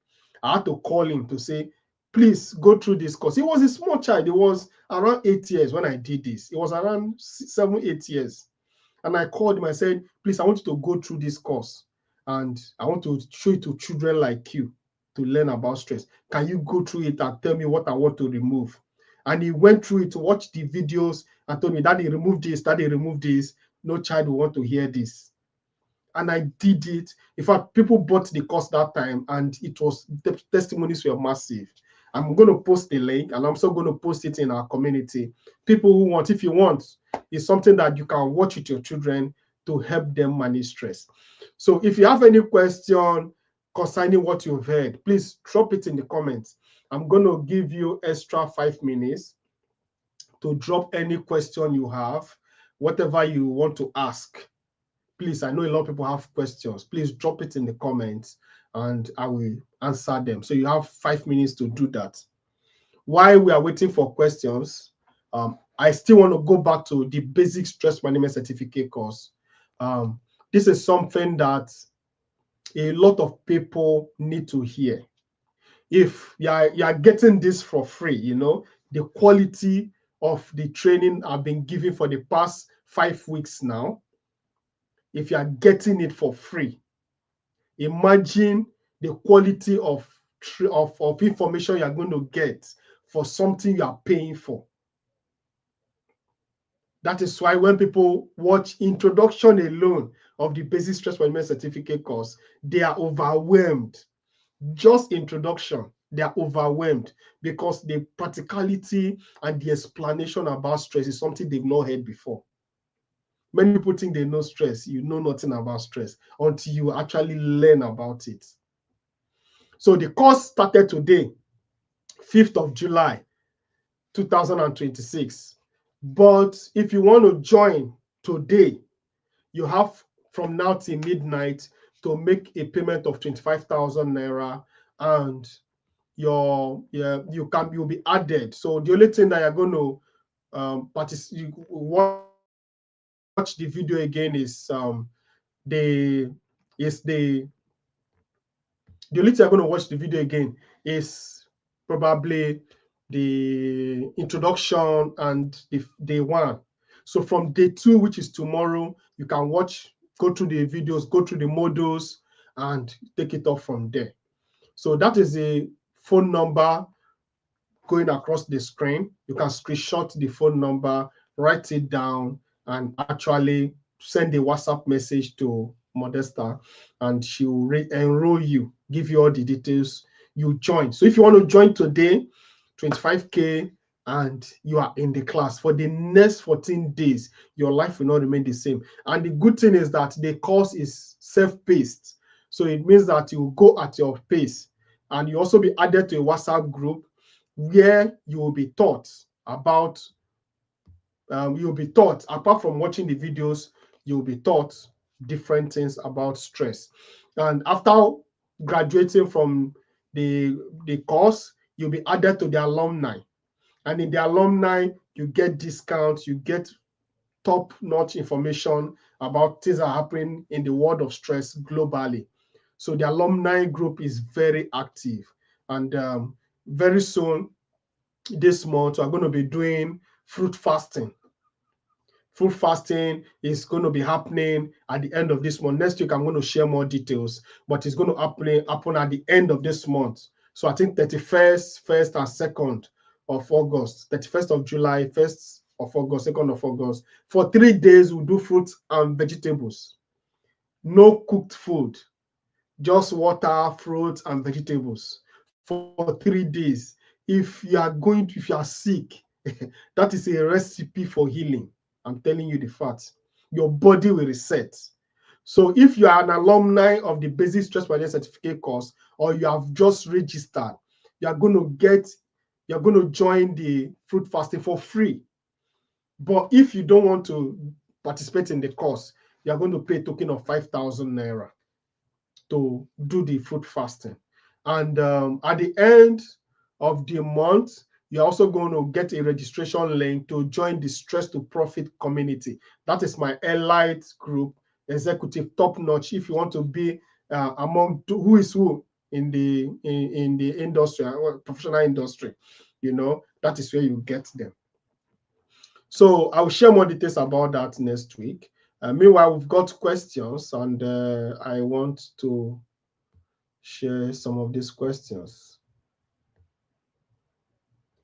I had to call him to say, please go through this course. He was a small child. He was around 8 years when I did this. He was around 7-8 years. And I called him. I said, please, I want you to go through this course. And I want to show it to children like you to learn about stress. Can you go through it and tell me what I want to remove? And he went through it, watched the videos, and told me, Daddy, remove this, Daddy, remove this. No child will want to hear this. And I did it. In fact, people bought the course that time, and the testimonies were massive. I'm going to post the link, and I'm also going to post it in our community. People who want, if you want, it's something that you can watch with your children to help them manage stress. So if you have any question concerning what you've heard, please drop it in the comments. I'm going to give you extra 5 minutes to drop any question you have, whatever you want to ask. Please, I know a lot of people have questions. Please drop it in the comments and I will answer them. So you have 5 minutes to do that. While we are waiting for questions, I still want to go back to the basic stress management certificate course. This is something that a lot of people need to hear. If you are getting this for free, the quality of the training I've been giving for the past 5 weeks now, if you are getting it for free, imagine the quality of information you are going to get for something you are paying for. That is why when people watch introduction alone of the basic stress management certificate course, they are overwhelmed. Just introduction, they are overwhelmed because the practicality and the explanation about stress is something they've not heard before. Many people think they know stress. You know nothing about stress until you actually learn about it. So the course started today, 5th of July, 2026. But if you want to join today, you have from now till midnight to make a payment of 25,000 naira, and you'll be added. So the only thing that you're going to watch the video again is the only thing you're going to watch the video again is probably the introduction and the day one. So from day 2, which is tomorrow, you can watch, go through the videos, go through the modules, and take it off from there. So that is the phone number going across the screen. You can screenshot the phone number, write it down, and actually send a WhatsApp message to Modesta, and she will enroll you, give you all the details. You join. So if you want to join today, 25K, and you are in the class for the next 14 days, your life will not remain the same. And the good thing is that the course is self-paced. So it means that you go at your pace, and you also be added to a WhatsApp group where you will be taught about, you'll be taught, apart from watching the videos, you'll be taught different things about stress. And after graduating from the course, you'll be added to the alumni. And in the alumni, you get discounts, you get top-notch information about things that are happening in the world of stress globally. So the alumni group is very active. And very soon, this month, we're going to be doing fruit fasting. Fruit fasting is going to be happening at the end of this month. Next week, I'm going to share more details, but it's going to happen at the end of this month. So I think 31st, 1st, and 2nd of August, 31st of July, 1st of August, 2nd of August. For 3 days, we'll do fruits and vegetables. No cooked food, just water, fruits, and vegetables for 3 days. If you are sick, that is a recipe for healing. I'm telling you the facts. Your body will reset. So if you are an alumni of the Basic Stress Management Certificate course, or you have just registered, you're going to join the fruit fasting for free. But if you don't want to participate in the course, you're going to pay a token of 5,000 naira to do the fruit fasting. And at the end of the month, you're also going to get a registration link to join the Stress to Profit community. That is my elite group, executive, top notch. If you want to be among who is who in the industry, professional industry, that is where you get them. So I'll share more details about that next week. Meanwhile, we've got questions, and I want to share some of these questions.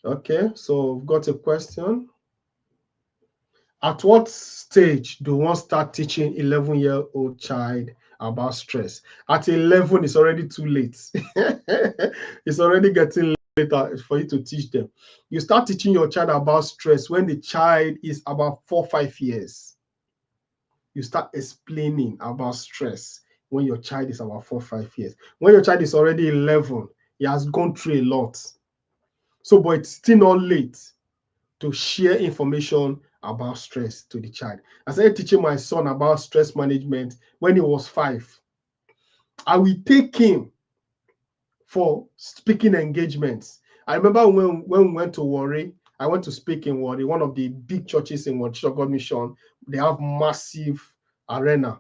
Okay, so we've got a question. At what stage do one start teaching 11-year-old child about stress? At 11, it's already too late. It's already getting later for you to teach them. You start teaching your child about stress when the child is about 4 or 5 years. You start explaining about stress when your child is about 4 or 5 years. When your child is already 11, he has gone through a lot. So, but it's still not late to share information about stress to the child. I started teaching my son about stress management when he was 5. I will take him for speaking engagements. I remember when we went to Warri, I went to speak in Warri, one of the big churches in Church of God Mission. They have massive arena.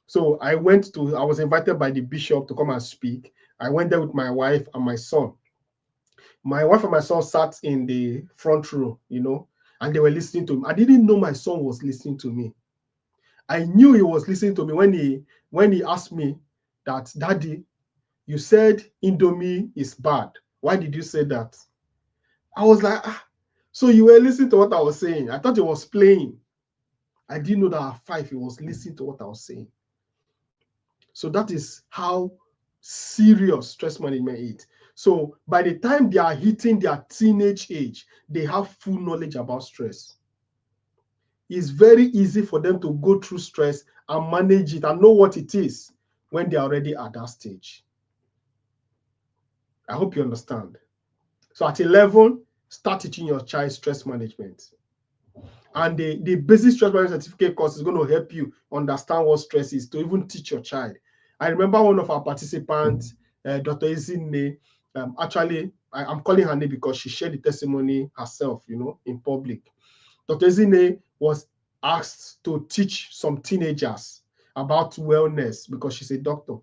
So I was invited by the bishop to come and speak. I went there with my wife and my son. My wife and my son sat in the front row, and they were listening to me. I didn't know my son was listening to me. I knew he was listening to me when he asked me that, "Daddy, you said Indomie is bad. Why did you say that?" I was like, so you were listening to what I was saying. I thought he was playing. I didn't know that at 5 he was listening to what I was saying. So that is how serious stress management is. So by the time they are hitting their teenage age, they have full knowledge about stress. It's very easy for them to go through stress and manage it and know what it is when they're already at that stage. I hope you understand. So at 11, start teaching your child stress management. And the basic stress management certificate course is going to help you understand what stress is, to even teach your child. I remember one of our participants, Dr. Izine, actually, I'm calling her name because she shared the testimony herself, in public. Dr. Izine was asked to teach some teenagers about wellness because she's a doctor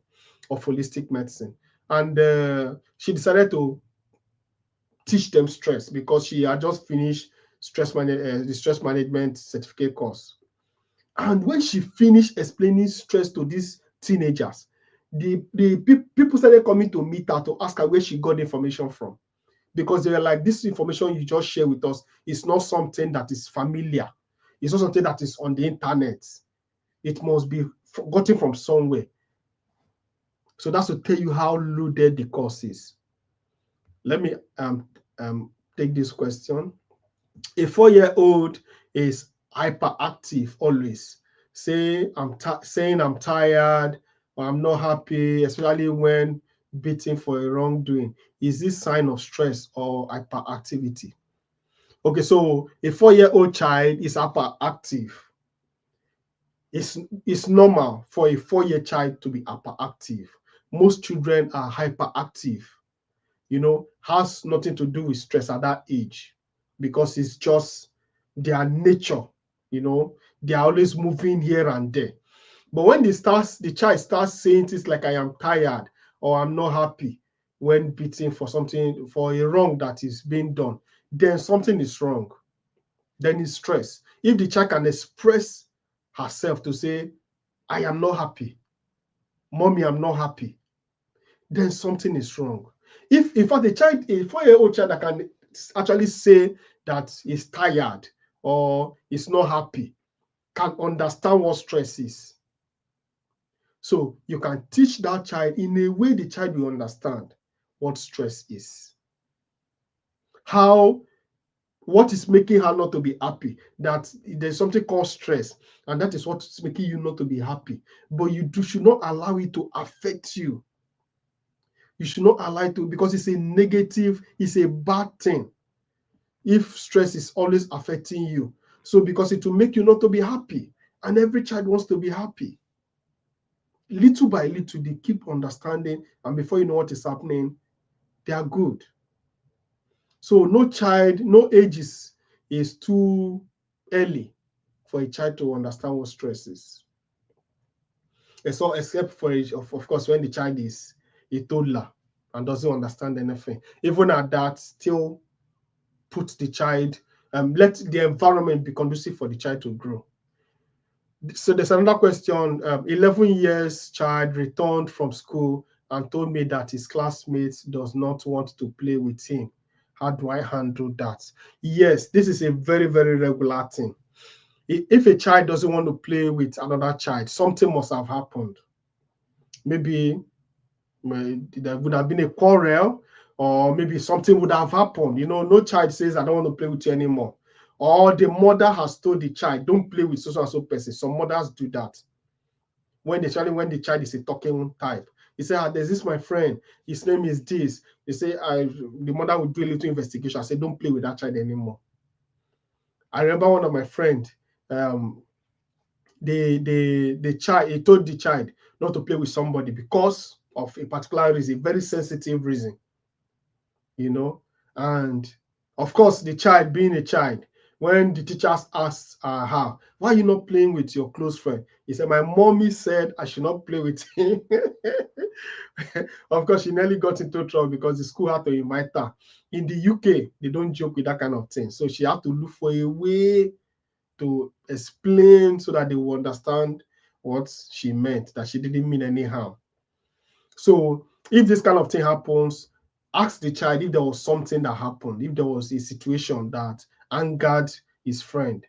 of holistic medicine. And she decided to teach them stress because she had just finished the stress management certificate course. And when she finished explaining stress to these teenagers, people started coming to meet her to ask her where she got the information from, because they were like, this information you just share with us is not something that is familiar. It's not something that is on the internet. It must be gotten from somewhere. So that's to tell you how loaded the course is. Let me take this question. A 4-year-old is hyperactive always, saying I'm tired or I'm not happy, especially when beaten for a wrongdoing. Is this sign of stress or hyperactivity? Okay, so a 4-year-old child is hyperactive. It's normal for a 4-year child to be hyperactive. Most children are hyperactive. Has nothing to do with stress at that age, because it's just their nature. They are always moving here and there. But when the child starts saying things like I am tired or I'm not happy when beaten for a wrong that is being done, then something is wrong. Then it's stress. If the child can express herself to say, I am not happy, mommy, I'm not happy, then something is wrong. If, in fact, a 4-year-old child that can actually say that he's tired or is not happy, can understand what stress is. So you can teach that child in a way the child will understand what stress is. What is making her not to be happy? That there's something called stress, and that is what is making you not to be happy. But you should not allow it to affect you. You should not allow it to, because it's a bad thing if stress is always affecting you. So because it will make you not to be happy, and every child wants to be happy. Little by little, they keep understanding, and before you know what is happening, they are good. So no age is too early for a child to understand what stress is. So except for of course, when the child is a toddler and doesn't understand anything. Even at that, still put the child, let the environment be conducive for the child to grow. So there's another question. 11 years child returned from school and told me that his classmates does not want to play with him. How do I handle that? Yes, this is a very, very regular thing. If a child doesn't want to play with another child, something must have happened. Maybe there would have been a quarrel, or maybe something would have happened. No child says, I don't want to play with you anymore. Or the mother has told the child, don't play with so and so person. Some mothers do that. When the child is a talking type, he said, there's this my friend, his name is this. They say, the mother would do a little investigation. I said, don't play with that child anymore. I remember one of my friends, the child, he told the child not to play with somebody because of a particular reason, a very sensitive reason. And of course, the child, being a child, when the teachers asked her, why are you not playing with your close friend? He said, my mommy said I should not play with him. Of course, she nearly got into trouble because the school had to invite her. In the UK, they don't joke with that kind of thing. So she had to look for a way to explain so that they will understand what she meant, that she didn't mean any harm. So if this kind of thing happens, ask the child if there was something that happened, if there was a situation that angered his friend,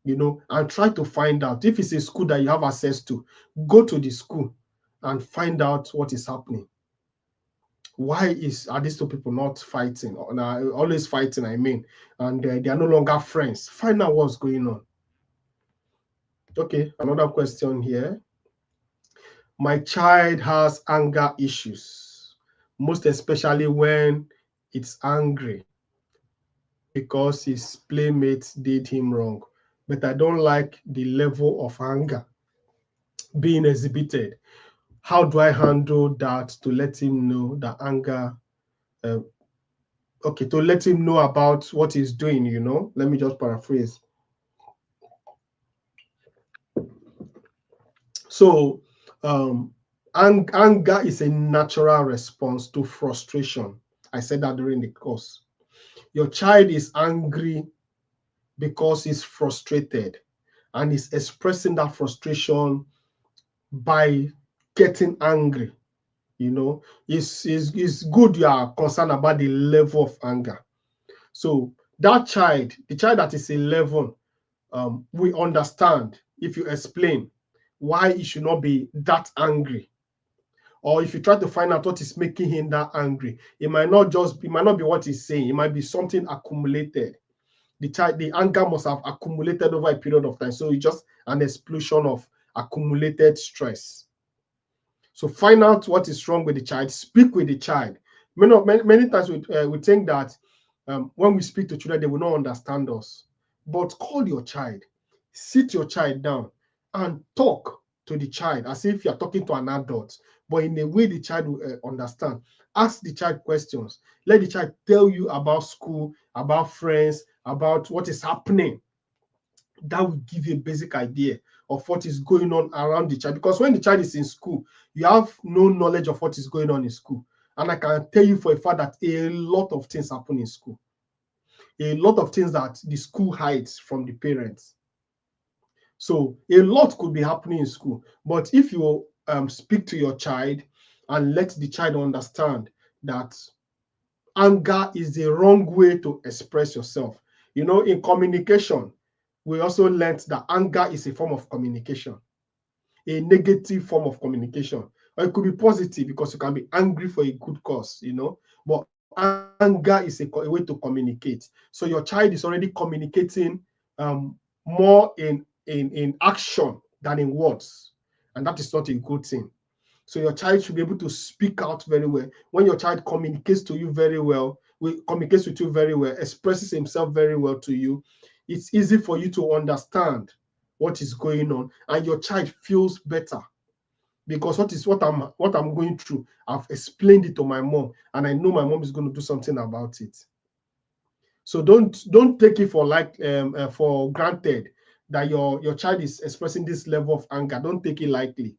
and try to find out. If it's a school that you have access to, go to the school and find out what is happening. Why are these two people not fighting, or always fighting, and they are no longer friends? Find out what's going on. Okay, another question here. My child has anger issues, most especially when it's angry because his playmates did him wrong. But I don't like the level of anger being exhibited. How do I handle that to let him know that anger? To let him know about what he's doing, Let me just paraphrase. So, anger is a natural response to frustration. I said that during the course. Your child is angry because he's frustrated, and he's expressing that frustration by getting angry. It's good you are concerned about the level of anger. So that child, the child that is 11, we understand if you explain why he should not be that angry, or if you try to find out what is making him that angry. It might not be what he's saying. It might be something accumulated. The anger must have accumulated over a period of time. So it's just an explosion of accumulated stress. So find out what is wrong with the child. Speak with the child. Many times we think that when we speak to children, they will not understand us. But call your child, sit your child down, and talk to the child as if you are talking to an adult, but in a way the child will understand. Ask the child questions. Let the child tell you about school, about friends, about what is happening. That will give you a basic idea of what is going on around the child. Because when the child is in school, you have no knowledge of what is going on in school. And I can tell you for a fact that a lot of things happen in school. A lot of things that the school hides from the parents. So a lot could be happening in school. But if you speak to your child and let the child understand that anger is the wrong way to express yourself. In communication, we also learned that anger is a form of communication, a negative form of communication. Or it could be positive because you can be angry for a good cause, but anger is a way to communicate. So your child is already communicating more in action than in words, and that is not a good thing. So your child should be able to speak out very well. When your child communicates to you very well, communicates with you very well, expresses himself very well to you, it's easy for you to understand what is going on, and your child feels better because what I'm going through, I've explained it to my mom, and I know my mom is going to do something about it. So don't take it for granted that your child is expressing this level of anger. Don't take it lightly.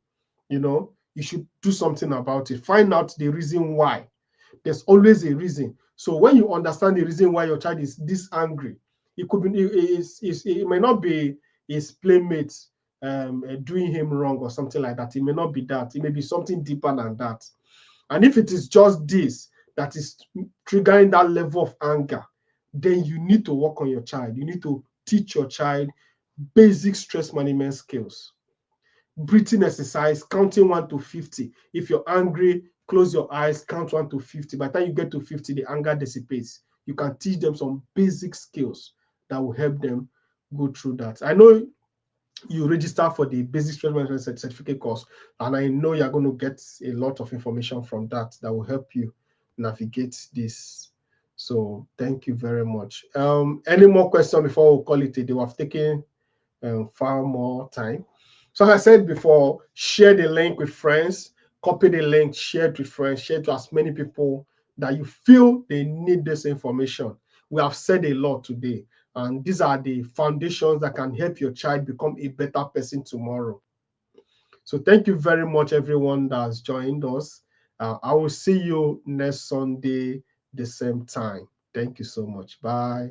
You should do something about it. Find out the reason why. There's always a reason. So when you understand the reason why your child is this angry, it could be it may not be his playmates doing him wrong or something like that. It may not be that. It may be something deeper than that. And if it is just this that is triggering that level of anger, then you need to work on your child. You need to teach your child basic stress management skills. Breathing exercise, counting 1 to 50. If you're angry, close your eyes, count 1 to 50. By the time you get to 50, the anger dissipates. You can teach them some basic skills that will help them go through that. I know you register for the basic stress management certificate course, and I know you're going to get a lot of information from that will help you navigate this. So thank you very much. Any more questions before we call it a day? We have taken far more time. So as I said before, share the link with friends, copy the link, share it with friends, share it to as many people that you feel they need this information. We have said a lot today, and these are the foundations that can help your child become a better person tomorrow. So thank you very much, everyone that has joined us. I will see you next Sunday, the same time. Thank you so much. Bye.